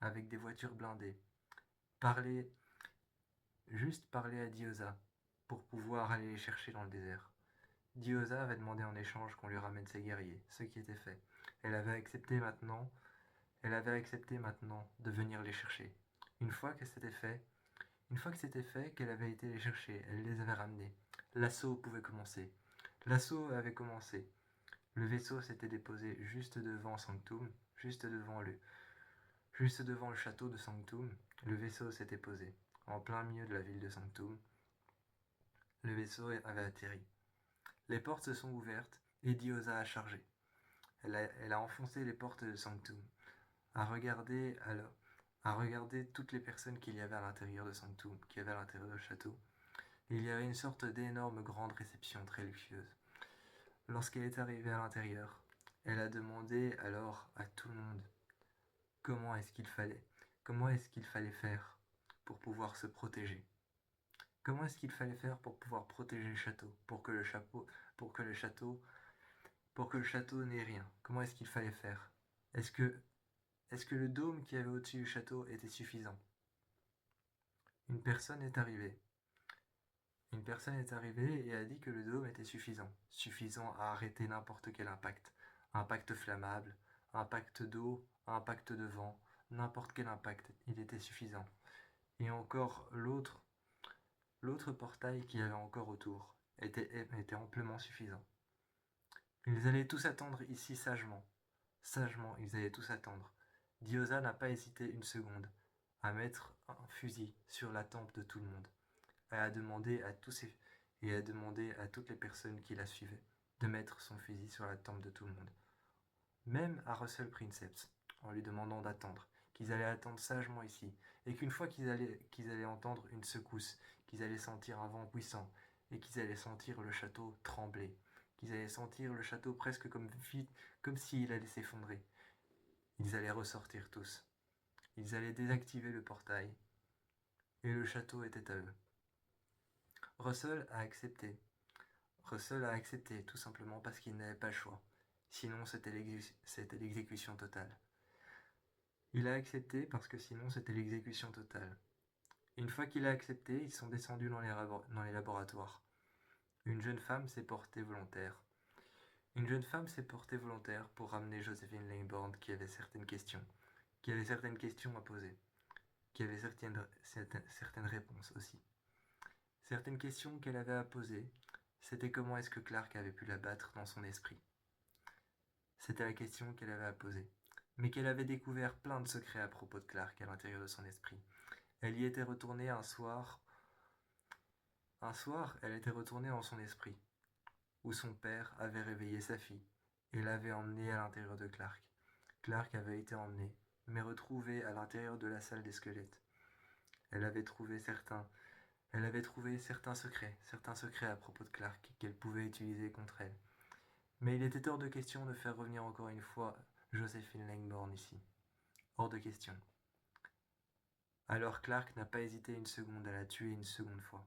Speaker 1: avec des voitures blindées, parler, juste parler à Diosa, pour pouvoir aller les chercher dans le désert. Diosa avait demandé en échange qu'on lui ramène ses guerriers, ce qui était fait. Elle avait accepté maintenant de venir les chercher. Une fois que c'était fait, qu'elle avait été les chercher, elle les avait ramenés. L'assaut pouvait commencer. L'assaut avait commencé. Le vaisseau s'était déposé juste devant Sanctum, juste devant le château de Sanctum. Le vaisseau s'était posé, en plein milieu de la ville de Sanctum. Le vaisseau avait atterri. Les portes se sont ouvertes et Diosa a chargé. Elle a enfoncé les portes de Sanctum, à regarder toutes les personnes qu'il y avait à l'intérieur de Sanctum, qu'il y avait à l'intérieur du château. Et il y avait une sorte d'énorme grande réception très luxueuse. Lorsqu'elle est arrivée à l'intérieur, elle a demandé alors à tout le monde comment est-ce qu'il fallait faire pour pouvoir se protéger. Comment est-ce qu'il fallait faire pour pouvoir protéger le château, pour que le château n'ait rien. Comment est-ce qu'il fallait faire? Est-ce que, est-ce que le dôme qui avait au-dessus du château était suffisant? Une personne est arrivée. Une personne est arrivée et a dit que le dôme était suffisant à arrêter n'importe quel impact. Impact flammable, impact d'eau, impact de vent, n'importe quel impact, il était suffisant. Et encore l'autre portail qu'il y avait encore autour était amplement suffisant. Ils allaient tous attendre ici sagement. Sagement, ils allaient tous attendre. Diyoza n'a pas hésité une seconde à mettre un fusil sur la tempe de tout le monde, et à demander à toutes les personnes qui la suivaient de mettre son fusil sur la tempe de tout le monde. Même à Russell Princeps, en lui demandant d'attendre, qu'ils allaient attendre sagement ici, et qu'une fois qu'ils allaient entendre une secousse, qu'ils allaient sentir un vent puissant, et qu'ils allaient sentir le château trembler, qu'ils allaient sentir le château presque comme s'il allait s'effondrer, ils allaient ressortir tous. Ils allaient désactiver le portail, et le château était à eux. Russell a accepté. Russell a accepté tout simplement parce qu'il n'avait pas le choix. Sinon, c'était l'exécution totale. Il a accepté parce que sinon, c'était l'exécution totale. Une fois qu'il a accepté, ils sont descendus dans les laboratoires. Une jeune femme s'est portée volontaire. Une jeune femme s'est portée volontaire pour ramener Josephine Langborn qui avait certaines questions à poser, qui avait certaines réponses aussi. Certaines questions qu'elle avait à poser, c'était comment est-ce que Clark avait pu la battre dans son esprit. C'était la question qu'elle avait à poser. Mais qu'elle avait découvert plein de secrets à propos de Clark à l'intérieur de son esprit. Elle y était retournée un soir. Un soir, elle était retournée dans son esprit, où son père avait réveillé sa fille et l'avait emmenée à l'intérieur de Clark. Clark avait été emmené, mais retrouvé à l'intérieur de la salle des squelettes. Elle avait trouvé certains secrets à propos de Clark qu'elle pouvait utiliser contre elle. Mais il était hors de question de faire revenir encore une fois Josephine Langborn ici. Hors de question. Alors Clark n'a pas hésité une seconde à la tuer une seconde fois.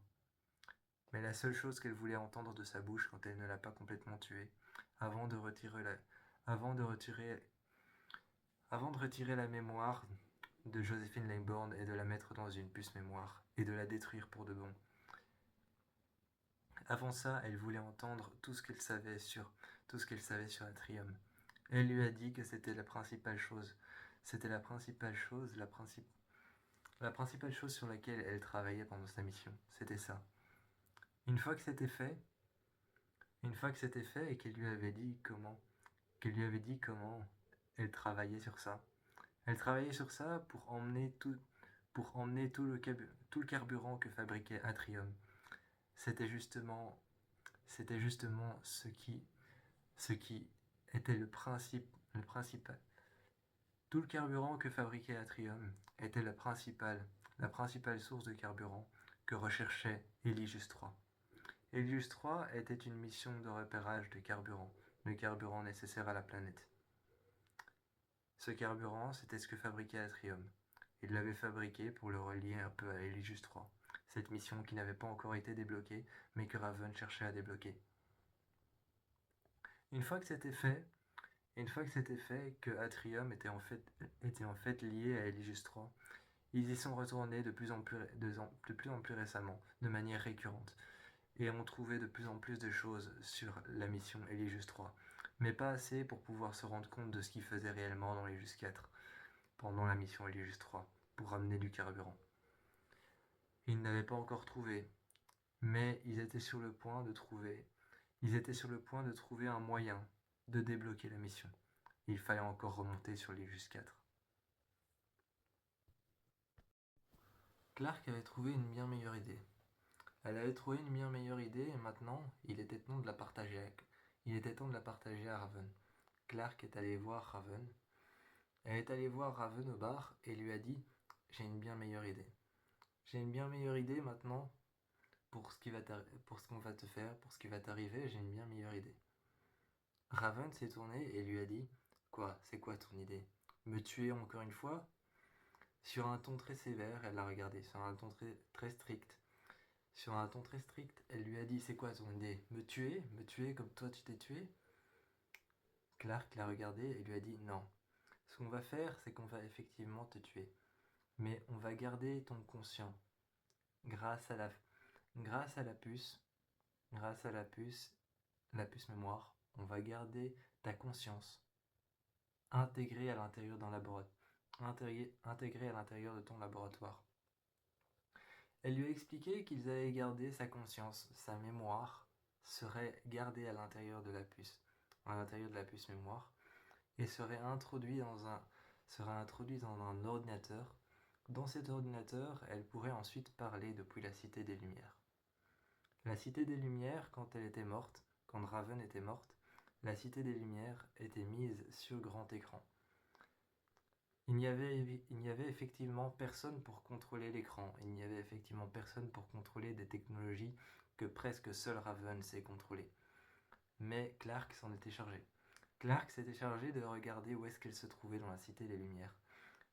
Speaker 1: Mais la seule chose qu'elle voulait entendre de sa bouche quand elle ne l'a pas complètement tuée, avant de retirer la mémoire de Josephine Langborn et de la mettre dans une puce mémoire et de la détruire pour de bon. Avant ça, elle voulait entendre tout ce qu'elle savait sur Atrium. Elle lui a dit que c'était la principale chose. C'était la principale chose sur laquelle elle travaillait pendant sa mission. C'était ça. Une fois que c'était fait et qu'elle lui avait dit comment elle travaillait sur ça. Elle travaillait sur ça pour emmener tout le carburant que fabriquait Atrium. C'était justement ce qui était le principal. Tout le carburant que fabriquait Atrium était la principale source de carburant que recherchait Eligius III. Eligius III était une mission de repérage de carburant nécessaire à la planète. Ce carburant, c'était ce que fabriquait Atrium. Il l'avait fabriqué pour le relier un peu à Eligius III, cette mission qui n'avait pas encore été débloquée, mais que Raven cherchait à débloquer. Une fois que c'était fait, que Atrium était en fait lié à Eligius III, ils y sont retournés de plus en plus récemment, de manière récurrente, et ont trouvé de plus en plus de choses sur la mission Eligius III, mais pas assez pour pouvoir se rendre compte de ce qu'ils faisaient réellement dans Eligius IV, pendant la mission Eligius III, pour ramener du carburant. Ils n'avaient pas encore trouvé, mais ils étaient sur le point de trouver un moyen de débloquer la mission. Il fallait encore remonter sur Eligius IV. Clark avait trouvé une bien meilleure idée. Elle avait trouvé une bien meilleure idée et maintenant, il était temps de la partager à Raven. Clark est allé voir Raven. Elle est allée voir Raven au bar et lui a dit « J'ai une bien meilleure idée. J'ai une bien meilleure idée maintenant pour ce qu'on va te faire, pour ce qui va t'arriver, j'ai une bien meilleure idée. » Raven s'est tourné et lui a dit « Quoi, c'est quoi ton idée? Me tuer encore une fois ?» Sur un ton très sévère, elle l'a regardé, sur un ton très strict. Sur un ton très strict, elle lui a dit « C'est quoi ton idée? Me tuer comme toi tu t'es tué ?» Clark l'a regardé et lui a dit « Non. Ce qu'on va faire, c'est qu'on va effectivement te tuer. Mais on va garder ton conscient. Grâce à la puce, la puce mémoire, on va garder ta conscience. intégré à l'intérieur d'un laboratoire. Intégré à l'intérieur de ton laboratoire. Elle lui a expliqué qu'ils allaient garder sa conscience, sa mémoire serait gardée à l'intérieur de la puce mémoire, et serait introduit dans un ordinateur. Dans cet ordinateur, elle pourrait ensuite parler depuis la Cité des Lumières. La Cité des Lumières, quand Raven était morte, la Cité des Lumières était mise sur grand écran. Il n'y avait effectivement personne pour contrôler l'écran, il n'y avait effectivement personne pour contrôler des technologies que presque seul Raven sait contrôler. Mais Clark s'en était chargé. Clark s'était chargé de regarder où est-ce qu'elle se trouvait dans la Cité des Lumières.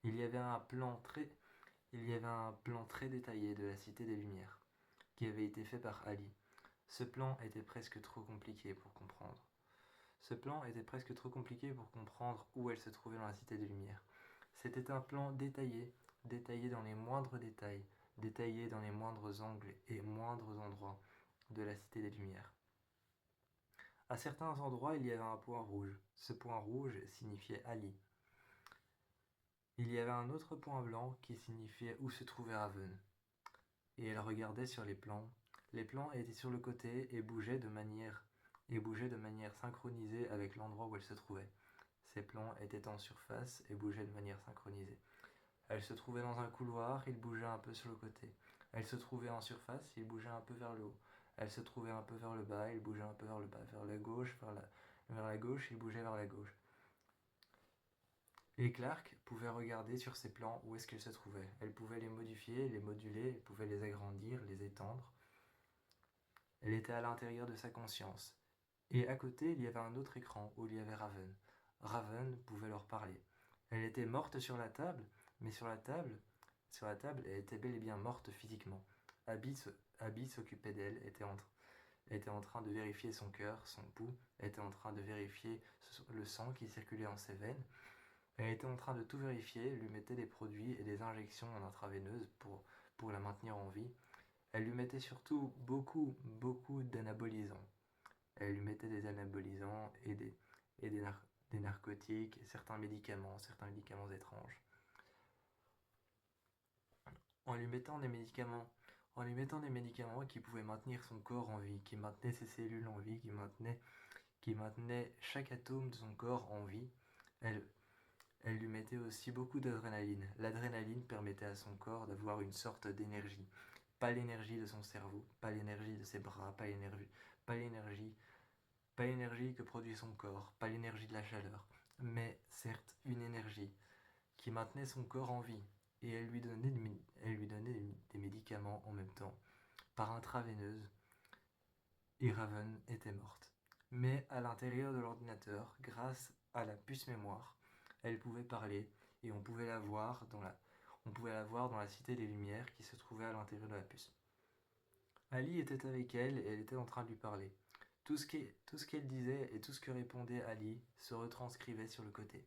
Speaker 1: Il y avait un plan très détaillé de la Cité des Lumières, qui avait été fait par Ali. Ce plan était presque trop compliqué pour comprendre. Où elle se trouvait dans la Cité des Lumières. C'était un plan détaillé, détaillé dans les moindres détails, détaillé dans les moindres angles et moindres endroits de la Cité des Lumières. À certains endroits, il y avait un point rouge. Ce point rouge signifiait Ali. Il y avait un autre point blanc qui signifiait où se trouvait Raven. Et elle regardait sur les plans. Les plans étaient sur le côté et bougeaient de manière synchronisée avec l'endroit où elle se trouvait. Ces plans étaient en surface et bougeaient de manière synchronisée. Elle se trouvait dans un couloir, il bougeait un peu sur le côté. Elle se trouvait en surface, il bougeait un peu vers le haut. Elle se trouvait un peu vers le bas, il bougeait un peu vers le bas. Vers la gauche, il bougeait vers la gauche. Et Clark pouvait regarder sur ses plans où est-ce qu'elle se trouvait. Elle pouvait les modifier, les moduler, elle pouvait les agrandir, les étendre. Elle était à l'intérieur de sa conscience. Et à côté, il y avait un autre écran où il y avait Raven. Raven pouvait leur parler. Elle était morte sur la table, mais sur la table, elle était bel et bien morte physiquement. Abby s'occupait d'elle, était en train de vérifier son cœur, son pouls, était en train de vérifier le sang qui circulait en ses veines. Elle était en train de tout vérifier, lui mettait des produits et des injections en intraveineuse pour la maintenir en vie. Elle lui mettait surtout beaucoup d'anabolisants. Elle lui mettait des anabolisants et des narcotiques, et certains médicaments étranges. En lui mettant des médicaments qui pouvaient maintenir son corps en vie, qui maintenaient ses cellules en vie, qui maintenaient chaque atome de son corps en vie, elle lui mettait aussi beaucoup d'adrénaline. L'adrénaline permettait à son corps d'avoir une sorte d'énergie. Pas l'énergie de son cerveau, pas l'énergie de ses bras, pas l'énergie que produit son corps, pas l'énergie de la chaleur, mais certes une énergie qui maintenait son corps en vie. Et elle lui donnait des médicaments en même temps, par intraveineuse, et Raven était morte. Mais à l'intérieur de l'ordinateur, grâce à la puce mémoire, elle pouvait parler et on pouvait la voir dans la Cité des Lumières qui se trouvait à l'intérieur de la puce. Ali était avec elle et elle était en train de lui parler. Tout ce qu'elle disait et tout ce que répondait Ali se retranscrivait sur le côté.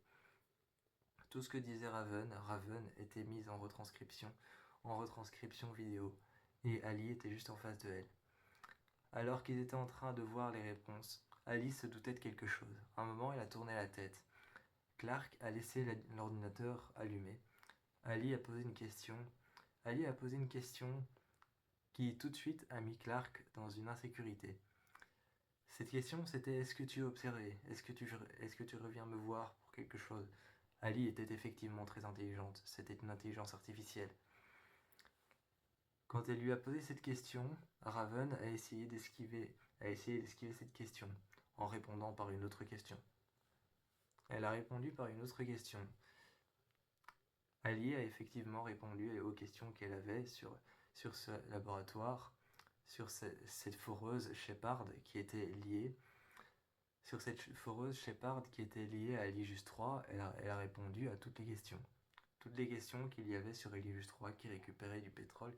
Speaker 1: Tout ce que disait Raven était mis en retranscription vidéo, et Ali était juste en face de elle. Alors qu'ils étaient en train de voir les réponses, Ali se doutait de quelque chose. À un moment, elle a tourné la tête. Clark a laissé l'ordinateur allumé. Ali a posé une question. Ali a posé une question qui tout de suite a mis Clark dans une insécurité. Cette question, c'était: est-ce que tu es observé? Est-ce que tu reviens me voir pour quelque chose? Ali était effectivement très intelligente. C'était une intelligence artificielle. Quand elle lui a posé cette question, Raven a essayé d'esquiver cette question en répondant par une autre question. Elle a répondu par une autre question. Ali a effectivement répondu aux questions qu'elle avait sur ce laboratoire, sur cette foreuse Shepard qui était liée. Sur cette foreuse Shepard qui était liée à Elijus 3, elle a répondu à toutes les questions. Toutes les questions qu'il y avait sur Elijus 3 qui récupérait du pétrole,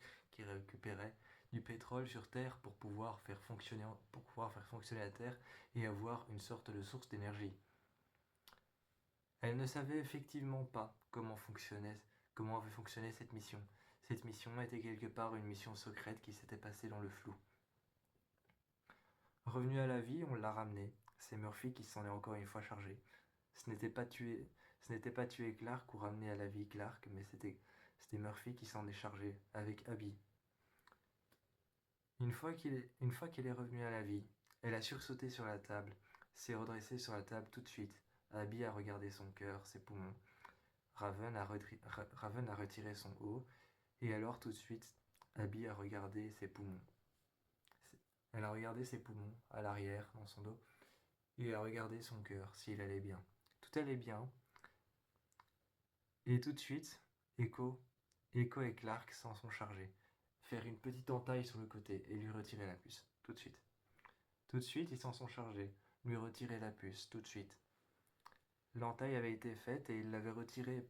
Speaker 1: sur Terre pour pouvoir faire fonctionner la Terre et avoir une sorte de source d'énergie. Elle ne savait effectivement pas comment avait fonctionné cette mission. Cette mission était quelque part une mission secrète qui s'était passée dans le flou. Revenue à la vie, on l'a ramenée. C'est Murphy qui s'en est encore une fois chargé. Ce n'était pas tuer. Ce n'était pas tuer Clark ou ramener à la vie Clark, mais c'était Murphy qui s'en est chargé, avec Abby. Une fois qu'il est revenu à la vie, elle a sursauté sur la table, s'est redressée sur la table tout de suite. Abby a regardé son cœur, ses poumons. Raven a retiré son haut, et alors tout de suite, Abby a regardé ses poumons. Elle a regardé ses poumons, à l'arrière, dans son dos, et a regardé son cœur, s'il allait bien. Tout allait bien, et tout de suite, Echo et Clark s'en sont chargés. Faire une petite entaille sur le côté et lui retirer la puce, tout de suite. Tout de suite, ils s'en sont chargés. Lui retirer la puce, tout de suite. L'entaille avait été faite et il l'avait retirée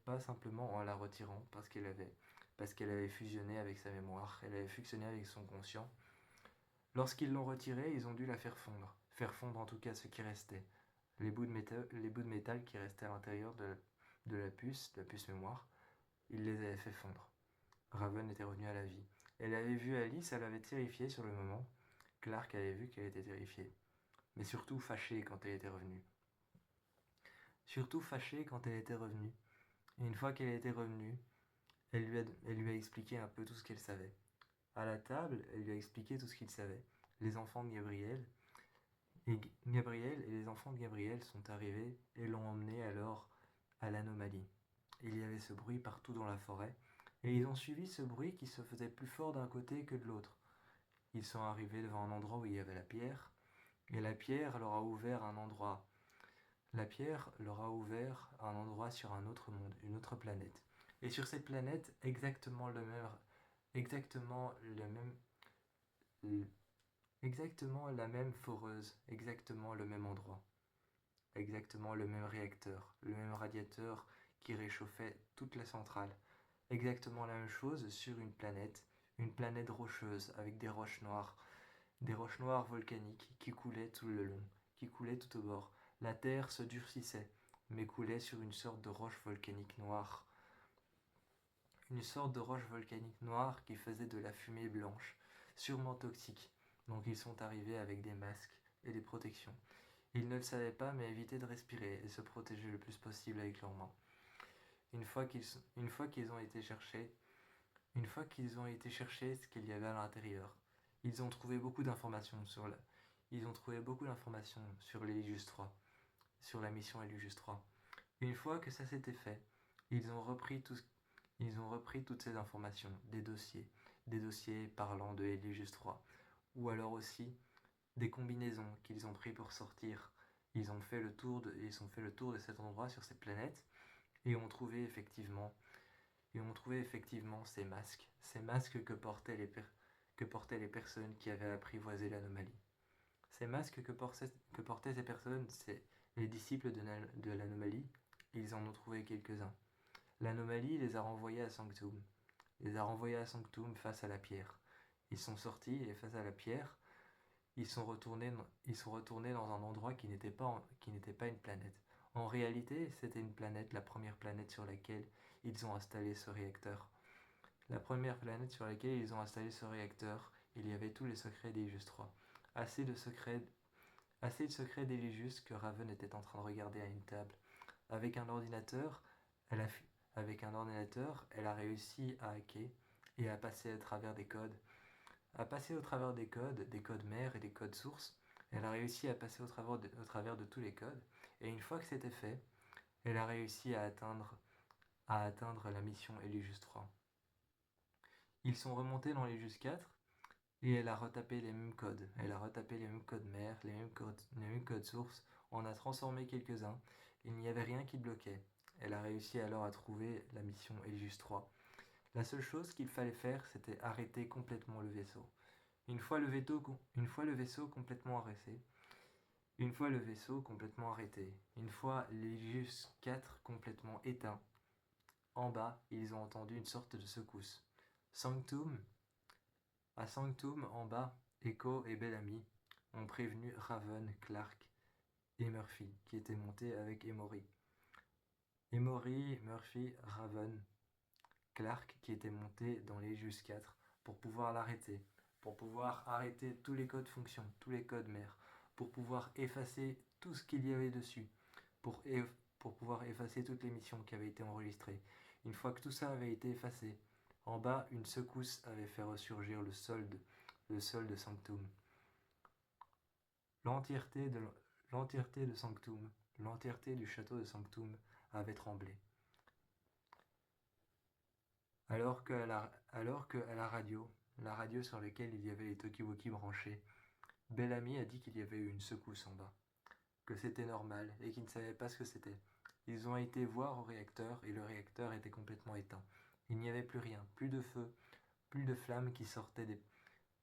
Speaker 1: pas simplement en la retirant parce qu'elle avait fusionné avec sa mémoire, elle avait fusionné avec son conscient. Lorsqu'ils l'ont retirée, ils ont dû la faire fondre en tout cas ce qui restait. Les bouts de métal qui restaient à l'intérieur de la puce mémoire, ils les avaient fait fondre. Raven était revenu à la vie. Elle avait vu Alice, elle avait terrifiée sur le moment. Clark avait vu qu'elle était terrifiée, mais surtout fâchée quand elle était revenue. Et une fois qu'elle était revenue, elle lui a expliqué un peu tout ce qu'elle savait. À la table, elle lui a expliqué tout ce qu'il savait. Les enfants de Gabriel et les enfants de Gabriel sont arrivés et l'ont emmené alors à l'anomalie. Il y avait ce bruit partout dans la forêt, et ils ont suivi ce bruit qui se faisait plus fort d'un côté que de l'autre. Ils sont arrivés devant un endroit où il y avait la pierre, et la pierre leur a ouvert un endroit. La pierre leur a ouvert un endroit sur un autre monde, une autre planète. Et sur cette planète, exactement exactement la même foreuse, exactement le même endroit, exactement le même réacteur, le même radiateur qui réchauffait toute la centrale. Exactement la même chose sur une planète rocheuse avec des roches noires volcaniques qui coulaient tout le long, qui coulaient tout au bord. La terre se durcissait, mais coulait sur une sorte de roche volcanique noire qui faisait de la fumée blanche, sûrement toxique. Donc ils sont arrivés avec des masques et des protections. Ils ne le savaient pas, mais évitaient de respirer et se protéger le plus possible avec leurs mains. Une fois qu'ils ont été chercher ce qu'il y avait à l'intérieur, ils ont trouvé beaucoup d'informations sur l'Eligius 3, sur la mission Eligius 3. Une fois que ça s'était fait, ils ont repris toutes ces informations, des dossiers parlant de Eligius 3, ou alors aussi des combinaisons qu'ils ont pris pour sortir. Ils ont fait le tour de cet endroit sur cette planète et ont trouvé effectivement ces masques que portaient les personnes qui avaient apprivoisé l'anomalie. Ces masques que portaient ces personnes, c'est les disciples de l'anomalie. Ils en ont trouvé quelques-uns. L'anomalie les a renvoyés à Sanctum. Face à la pierre. Ils sont sortis et face à la pierre, ils sont retournés dans un endroit qui n'était pas une planète. En réalité, c'était une planète, la première planète sur laquelle ils ont installé ce réacteur. La première planète sur laquelle ils ont installé ce réacteur, il y avait tous les secrets d'Eligius 3. Assez de secrets d'Eligius que Raven était en train de regarder à une table. Avec un ordinateur, elle a réussi à hacker et à passer des codes mères et des codes sources. Elle a réussi à passer au travers de tous les codes. Et une fois que c'était fait, elle a réussi à atteindre la mission Eligius 3. Ils sont remontés dans l'Eligius 4 et elle a retapé les mêmes codes. Elle a retapé les mêmes codes mères, les mêmes codes sources. On a transformé quelques-uns. Il n'y avait rien qui bloquait. Elle a réussi alors à trouver la mission Eligius 3. La seule chose qu'il fallait faire, c'était arrêter complètement le vaisseau. Une fois le vaisseau complètement arrêté, une fois l'Eligius 4 complètement éteint, en bas, ils ont entendu une sorte de secousse. À Sanctum, en bas, Echo et Bellamy ont prévenu Raven, Clark et Murphy, qui étaient montés avec Emory. Emory, Murphy, Raven, Clark, qui étaient montés dans l'Eligius 4 pour pouvoir l'arrêter, pour pouvoir arrêter tous les codes fonctions, tous les codes mères, pour pouvoir effacer tout ce qu'il y avait dessus, pour, pour pouvoir effacer toutes les missions qui avaient été enregistrées. Une fois que tout ça avait été effacé, en bas, une secousse avait fait ressurgir le sol de Sanctum. L'entièreté de Sanctum, l'entièreté du château de Sanctum avait tremblé. Alors qu'à la radio sur laquelle il y avait les talkie-walkie branchés, Bellamy a dit qu'il y avait eu une secousse en bas, que c'était normal et qu'il ne savait pas ce que c'était. Ils ont été voir au réacteur et le réacteur était complètement éteint. Il n'y avait plus rien, plus de feu, plus de flammes qui sortaient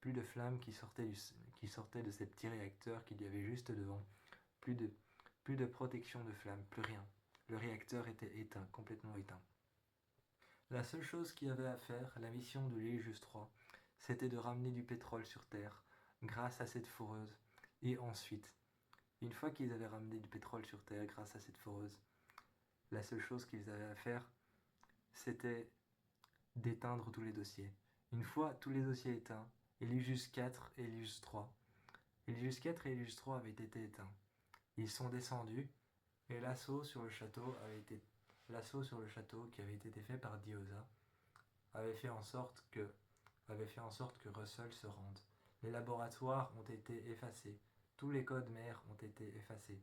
Speaker 1: qui sortaient de ces petits réacteurs qu'il y avait juste devant. Plus de protection de flammes, plus rien. Le réacteur était éteint, complètement éteint. La seule chose qu'il y avait à faire, la mission de l'Hélios 3, c'était de ramener du pétrole sur Terre, grâce à cette foreuse. Et ensuite, une fois qu'ils avaient ramené du pétrole sur Terre grâce à cette foreuse, la seule chose qu'ils avaient à faire, c'était d'éteindre tous les dossiers. Une fois tous les dossiers éteints, Hélios 4 et Hélios 3, Hélios 4 et Hélios 3 avaient été éteints. Ils sont descendus et l'assaut sur le château qui avait été fait par Diyoza avait fait en sorte que Russell se rende. Les laboratoires ont été effacés. Tous les codes mères ont été effacés.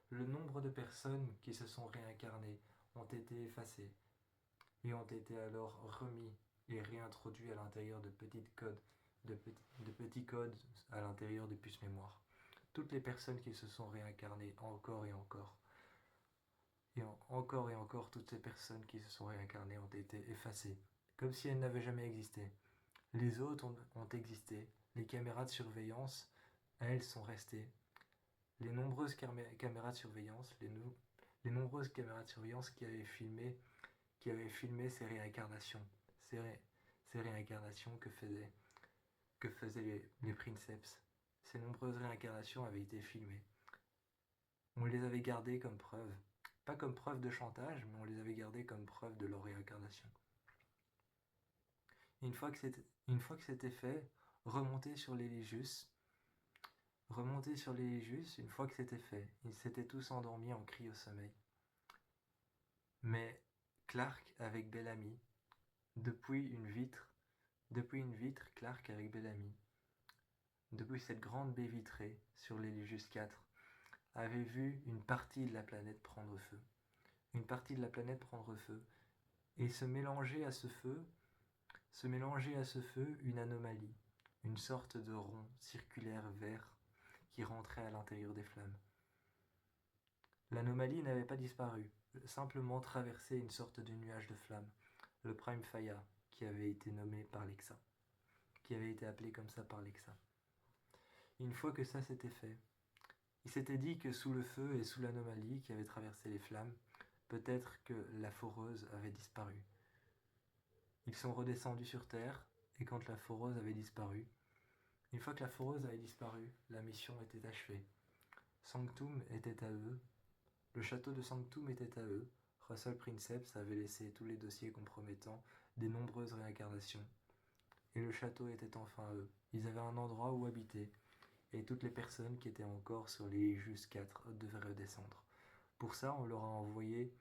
Speaker 1: Le nombre de personnes qui se sont réincarnées ont été effacés et ont été alors remis et réintroduits à l'intérieur de petits codes à l'intérieur des puces mémoire. Toutes les personnes qui se sont réincarnées encore et encore, toutes ces personnes qui se sont réincarnées ont été effacées, comme si elles n'avaient jamais existé. Les autres ont existé, les caméras de surveillance, elles sont restées. Les nombreuses caméras de surveillance, qui avaient filmé ces réincarnations, ces réincarnations que faisaient les princeps. Ces nombreuses réincarnations avaient été filmées. On les avait gardées comme preuve. Pas comme preuve de chantage, mais on les avait gardées comme preuve de leur réincarnation. Une fois que c'était fait, remonter sur l'Hélios, une fois que c'était fait, ils s'étaient tous endormis en cryo-sommeil. Mais Clark avec Bellamy, depuis une vitre, Clark avec Bellamy, depuis cette grande baie vitrée sur l'Hélios 4, avait vu une partie de la planète prendre feu. Et se mélanger à ce feu une anomalie, une sorte de rond circulaire vert qui rentrait à l'intérieur des flammes. L'anomalie n'avait pas disparu, simplement traversé une sorte de nuage de flammes, le Prime Faya, qui avait été nommé par Lexa, qui avait été appelé comme ça par Lexa. Une fois que ça s'était fait, il s'était dit que sous le feu et sous l'anomalie qui avait traversé les flammes, peut-être que la foreuse avait disparu. Ils sont redescendus sur Terre, et quand la foreuse avait disparu, une fois que la foreuse avait disparu, la mission était achevée. Sanctum était à eux, le château de Sanctum était à eux, Russell Princeps avait laissé tous les dossiers compromettants des nombreuses réincarnations, et le château était enfin à eux. Ils avaient un endroit où habiter, et toutes les personnes qui étaient encore sur les Hélios 4 devaient redescendre. Pour ça, on leur a envoyé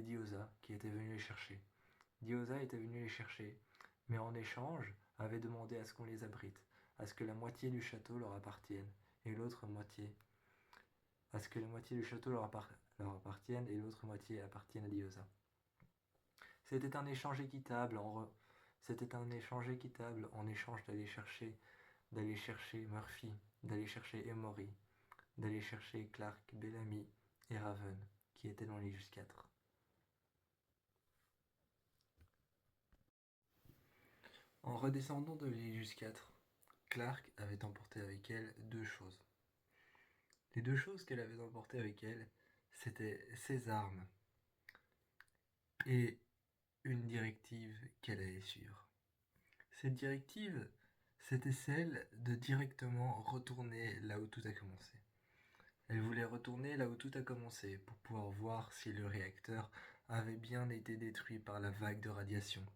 Speaker 1: Diyoza, qui était venu les chercher. Diyoza était venu les chercher, mais en échange, avait demandé à ce qu'on les abrite, à ce que la moitié du château leur appartienne, et l'autre moitié, à ce que la moitié du château leur appartienne, et l'autre moitié appartienne à Diyoza. C'était un échange équitable en échange d'aller chercher Murphy, d'aller chercher Emory, d'aller chercher Clark, Bellamy et Raven, qui étaient dans l'Hélios 4. En redescendant de l'Hélios 4, Clark avait emporté avec elle deux choses. Les deux choses qu'elle avait emportées avec elle, c'était ses armes et une directive qu'elle allait suivre. Cette directive, c'était celle de directement retourner là où tout a commencé. Elle voulait retourner là où tout a commencé pour pouvoir voir si le réacteur avait bien été détruit par la vague de radiation.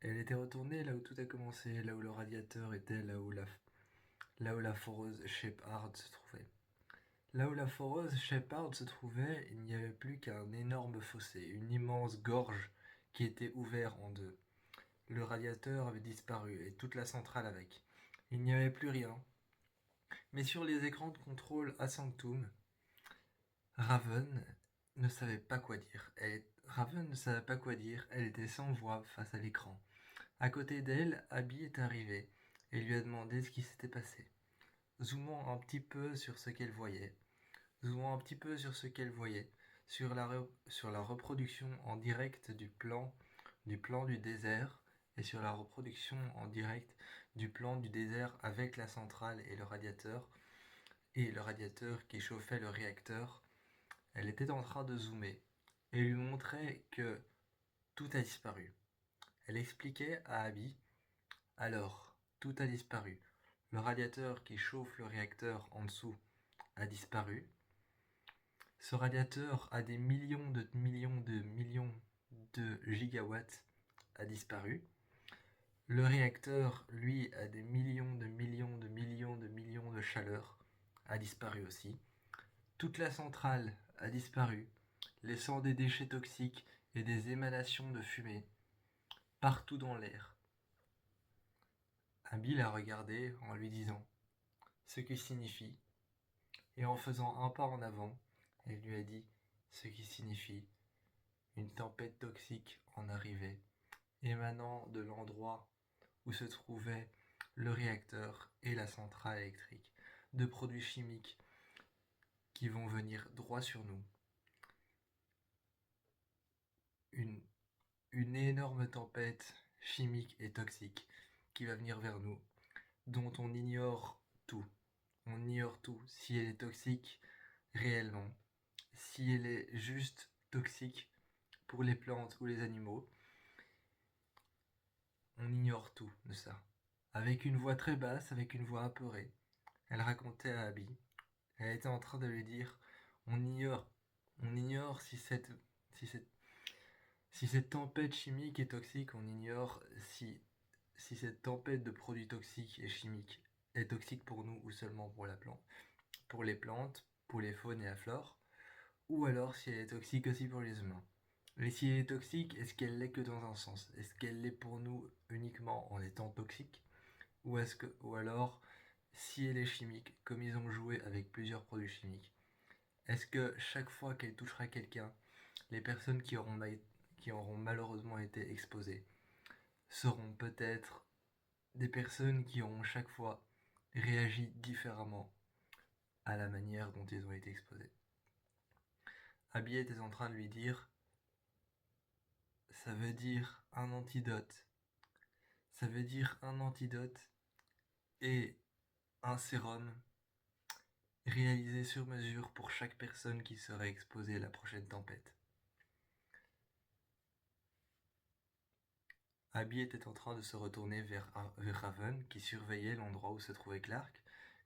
Speaker 1: Elle était retournée là où tout a commencé, là où le radiateur était, là où là où la foreuse Shepard se trouvait. Là où la foreuse Shepard se trouvait, il n'y avait plus qu'un énorme fossé, une immense gorge qui était ouverte en deux. Le radiateur avait disparu et toute la centrale avec. Il n'y avait plus rien. Mais sur les écrans de contrôle à Sanctum, Raven ne savait pas quoi dire. Raven ne savait pas quoi dire, elle était sans voix face à l'écran. À côté d'elle, Abby est arrivée et lui a demandé ce qui s'était passé. Zoomant un petit peu sur ce qu'elle voyait, sur la reproduction en direct du plan du désert, et sur la reproduction en direct du plan du désert avec la centrale et le radiateur qui chauffait le réacteur. Elle était en train de zoomer et lui montrait que tout a disparu. Elle expliquait à Abby: alors, tout a disparu. Le radiateur qui chauffe le réacteur en dessous a disparu. Ce radiateur a des millions de gigawatts a disparu. Le réacteur, lui, a des millions de chaleur a disparu aussi. Toute la centrale a disparu, laissant des déchets toxiques et des émanations de fumée partout dans l'air. Abby l'a regardé en lui disant ce qui signifie, et en faisant un pas en avant, elle lui a dit ce qui signifie une tempête toxique en arrivait, émanant de l'endroit où se trouvait le réacteur et la centrale électrique, de produits chimiques qui vont venir droit sur nous. Une, une énorme tempête chimique et toxique qui va venir vers nous, dont on ignore tout. On ignore tout, si elle est toxique réellement, si elle est juste toxique pour les plantes ou les animaux. On ignore tout de ça. Avec une voix très basse, avec une voix apeurée, elle racontait à Abby. Elle était en train de lui dire: on ignore si cette tempête chimique est toxique, on ignore si cette tempête de produits toxiques et chimiques est toxique pour nous ou seulement pour la plante, pour les plantes, pour les faunes et la flore, ou alors si elle est toxique aussi pour les humains. Et si elle est toxique, est-ce qu'elle l'est que dans un sens? Est-ce qu'elle l'est pour nous uniquement en étant toxique? Ou alors, si elle est chimique, comme ils ont joué avec plusieurs produits chimiques, est-ce que chaque fois qu'elle touchera quelqu'un, les personnes qui auront malheureusement été exposées seront peut-être des personnes qui auront chaque fois réagi différemment à la manière dont ils ont été exposés? Abby était en train de lui dire: ça veut dire un antidote. Ça veut dire un antidote et un sérum réalisé sur mesure pour chaque personne qui serait exposée à la prochaine tempête. Abby était en train de se retourner vers Raven, qui surveillait l'endroit où se trouvait Clark.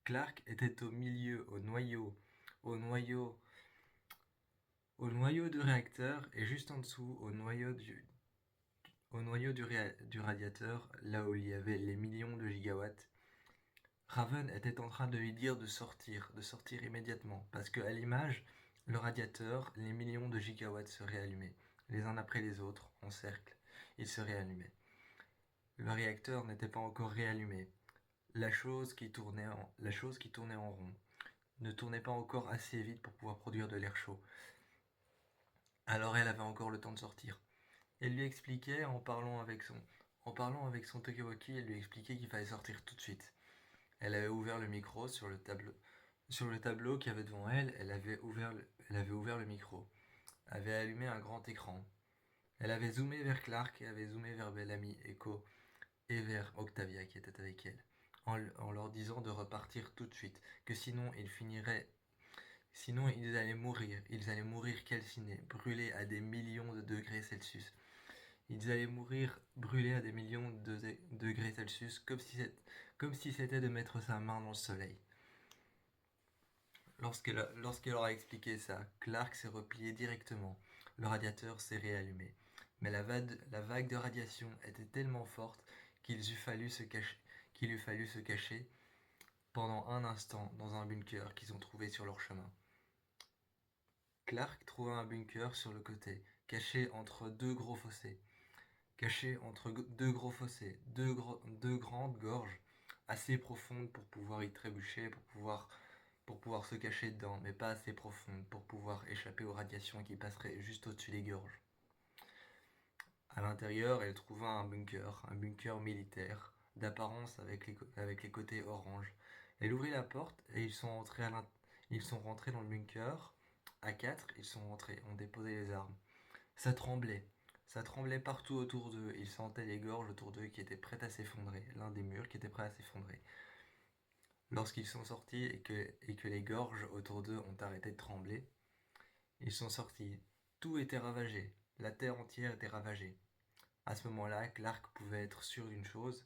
Speaker 1: Clark était au milieu, au noyau du réacteur, et juste en dessous, au noyau du radiateur, là où il y avait les millions de gigawatts. Raven était en train de lui dire de sortir immédiatement, parce qu'à l'image, le radiateur, les millions de gigawatts se réallumaient, les uns après les autres, en cercle, ils se réallumaient. Le réacteur n'était pas encore réallumé. La chose qui tournait en rond ne tournait pas encore assez vite pour pouvoir produire de l'air chaud. Alors elle avait encore le temps de sortir. Elle lui expliquait, en parlant avec son talkie-walkie, elle lui expliquait qu'il fallait sortir tout de suite. Elle avait ouvert le micro sur le tableau qu'il y avait devant elle. Elle avait ouvert le micro, avait allumé un grand écran. Elle avait zoomé vers Clark et avait zoomé vers Bellamy, Echo et vers Octavia qui était avec elle, en leur disant de repartir tout de suite, que sinon ils allaient mourir calcinés, brûlés à des millions de degrés Celsius. Ils allaient mourir brûlés à des millions de degrés Celsius, comme si c'était de mettre sa main dans le soleil. Lorsqu'elle leur a expliqué ça, Clark s'est replié directement. Le radiateur s'est réallumé. Mais la vague de radiation était tellement forte qu'il eût fallu se cacher pendant un instant dans un bunker qu'ils ont trouvé sur leur chemin. Clark trouva un bunker sur le côté, caché entre deux gros fossés. Deux grandes gorges assez profondes pour pouvoir y trébucher, pour pouvoir se cacher dedans, mais pas assez profondes pour pouvoir échapper aux radiations qui passeraient juste au-dessus des gorges. À l'intérieur, elle trouva un bunker militaire, d'apparence avec les côtés orange. Elle ouvrit la porte et ils sont rentrés dans le bunker. À quatre, ils sont rentrés, ont déposé les armes. Ça tremblait. Ça tremblait partout autour d'eux. Ils sentaient les gorges autour d'eux qui étaient prêtes à s'effondrer. L'un des murs qui était prêt à s'effondrer. Lorsqu'ils sont sortis et que les gorges autour d'eux ont arrêté de trembler, ils sont sortis. Tout était ravagé. La terre entière était ravagée. À ce moment-là, Clark pouvait être sûr d'une chose,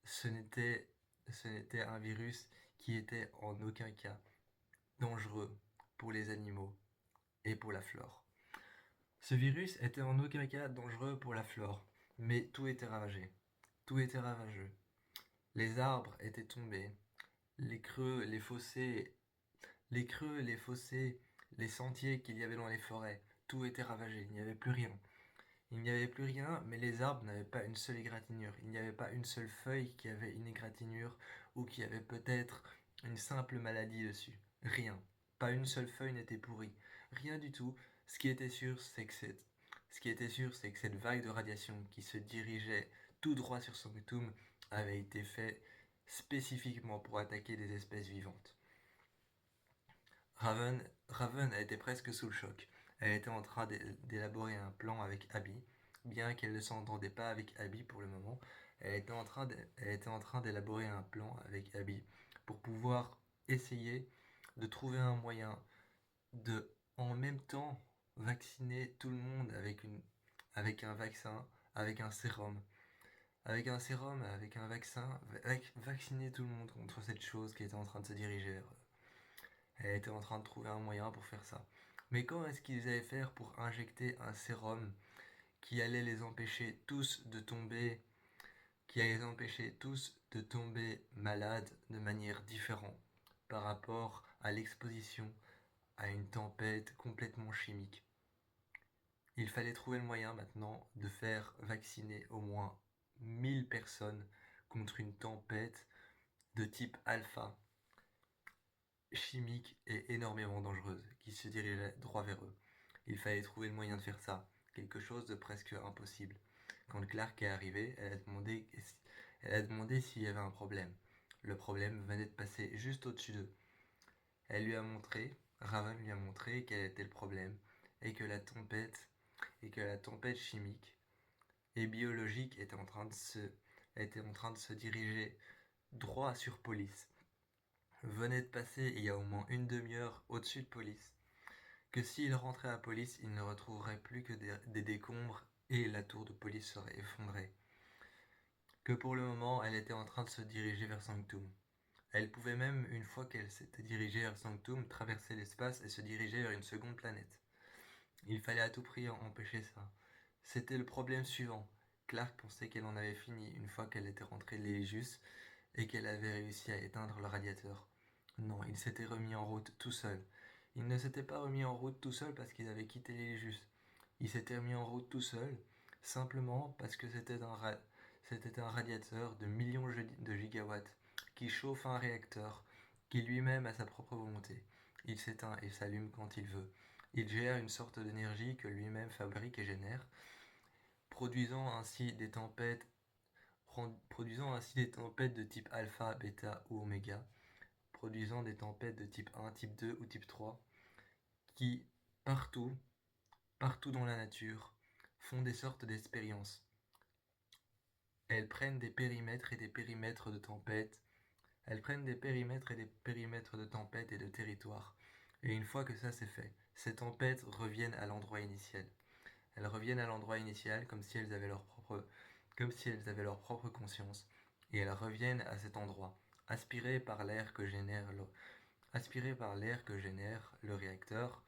Speaker 1: ce n'était, ce n'était un virus qui était en aucun cas dangereux pour les animaux et pour la flore. Ce virus était en aucun cas dangereux pour la flore, mais tout était ravagé. Tout était ravageux. Les arbres étaient tombés, les creux, les fossés, les sentiers qu'il y avait dans les forêts, tout était ravagé, il n'y avait plus rien. Il n'y avait plus rien, mais les arbres n'avaient pas une seule égratignure. Il n'y avait pas une seule feuille qui avait une égratignure ou qui avait peut-être une simple maladie dessus. Rien. Pas une seule feuille n'était pourrie. Rien du tout. Ce qui était sûr, c'est que cette vague de radiation qui se dirigeait tout droit sur Sanctum avait été faite spécifiquement pour attaquer des espèces vivantes. Raven était presque sous le choc. Elle était en train d'élaborer un plan avec Abby, bien qu'elle ne s'entendait pas avec Abby pour le moment. Elle était en train d'élaborer un plan avec Abby pour pouvoir essayer de trouver un moyen de, en même temps, vacciner tout le monde avec un vaccin, avec un sérum. Avec un vaccin, vacciner tout le monde contre cette chose qui était en train de se diriger vers eux. Elle était en train de trouver un moyen pour faire ça. Mais comment est-ce qu'ils allaient faire pour injecter un sérum qui allait les empêcher tous de tomber, qui allait les empêcher tous de tomber malades de manière différente par rapport à l'exposition à une tempête complètement chimique? Il fallait trouver le moyen maintenant de faire vacciner au moins 1000 personnes contre une tempête de type alpha, chimique et énormément dangereuse, qui se dirigeait droit vers eux. Il fallait trouver le moyen de faire ça, quelque chose de presque impossible. Quand Clark est arrivé, elle a demandé s'il y avait un problème. Le problème venait de passer juste au-dessus d'eux. Raven lui a montré quel était le problème, et que la tempête chimique et biologique était en train de se diriger droit sur Police. Venait de passer il y a au moins une demi-heure au-dessus de Police. Que s'il rentrait à Police, il ne retrouverait plus que des décombres et la tour de police serait effondrée. Que pour le moment, elle était en train de se diriger vers Sanctum. Elle pouvait même, une fois qu'elle s'était dirigée vers Sanctum, traverser l'espace et se diriger vers une seconde planète. Il fallait à tout prix empêcher ça. C'était le problème suivant. Clark pensait qu'elle en avait fini une fois qu'elle était rentrée de l'Elysius et qu'elle avait réussi à éteindre le radiateur. Non, il s'était remis en route tout seul. Il ne s'était pas remis en route tout seul parce qu'il avait quitté l'Elysius. Il s'était remis en route tout seul simplement parce que c'était un radiateur de millions de gigawatts qui chauffe un réacteur qui lui-même a sa propre volonté. Il s'éteint et s'allume quand il veut. Il gère une sorte d'énergie que lui-même fabrique et génère, produisant ainsi des tempêtes de type alpha, bêta ou oméga, produisant des tempêtes de type 1, type 2 ou type 3, qui, partout, partout dans la nature, font des sortes d'expériences. Elles prennent des périmètres et des périmètres de tempêtes, elles prennent des périmètres et des périmètres de tempêtes et de territoires. Et une fois que ça c'est fait, ces tempêtes reviennent à l'endroit initial. Elles reviennent à l'endroit initial comme si elles avaient leur propre conscience. Et elles reviennent à cet endroit, aspirées par l'air que génère le réacteur.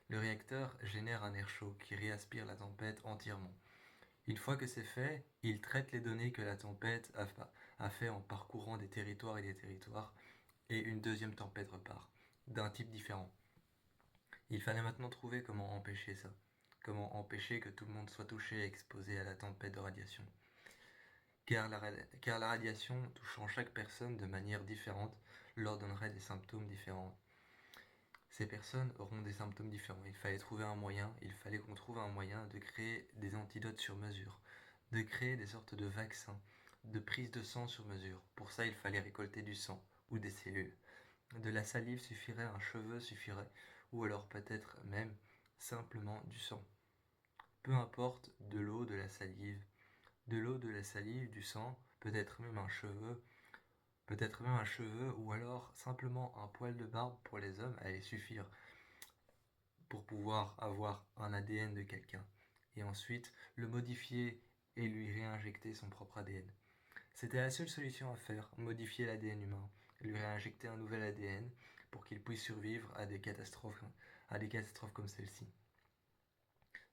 Speaker 1: Le réacteur génère un air chaud qui réaspire la tempête entièrement. Une fois que c'est fait, il traite les données que la tempête a fait en parcourant des territoires et des territoires et une deuxième tempête repart, d'un type différent. Il fallait maintenant trouver comment empêcher ça, comment empêcher que tout le monde soit touché et exposé à la tempête de radiation. Car la radiation, touchant chaque personne de manière différente, leur donnerait des symptômes différents. Ces personnes auront des symptômes différents. Il fallait qu'on trouve un moyen de créer des antidotes sur mesure, de créer des sortes de vaccins, de prise de sang sur mesure. Pour ça, il fallait récolter du sang ou des cellules. De la salive suffirait, un cheveu suffirait, ou alors peut-être même simplement du sang. Peu importe, de l'eau, de la salive, du sang, peut-être même un cheveu, ou alors simplement un poil de barbe pour les hommes allait suffire pour pouvoir avoir un ADN de quelqu'un, et ensuite le modifier et lui réinjecter son propre ADN. C'était la seule solution à faire, modifier l'ADN humain, lui réinjecter un nouvel ADN pour qu'il puisse survivre à des catastrophes comme celle-ci.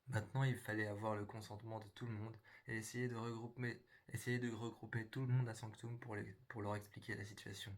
Speaker 1: Maintenant, il fallait avoir le consentement de tout le monde et essayer de regrouper tout le monde à Sanctum pour leur expliquer la situation.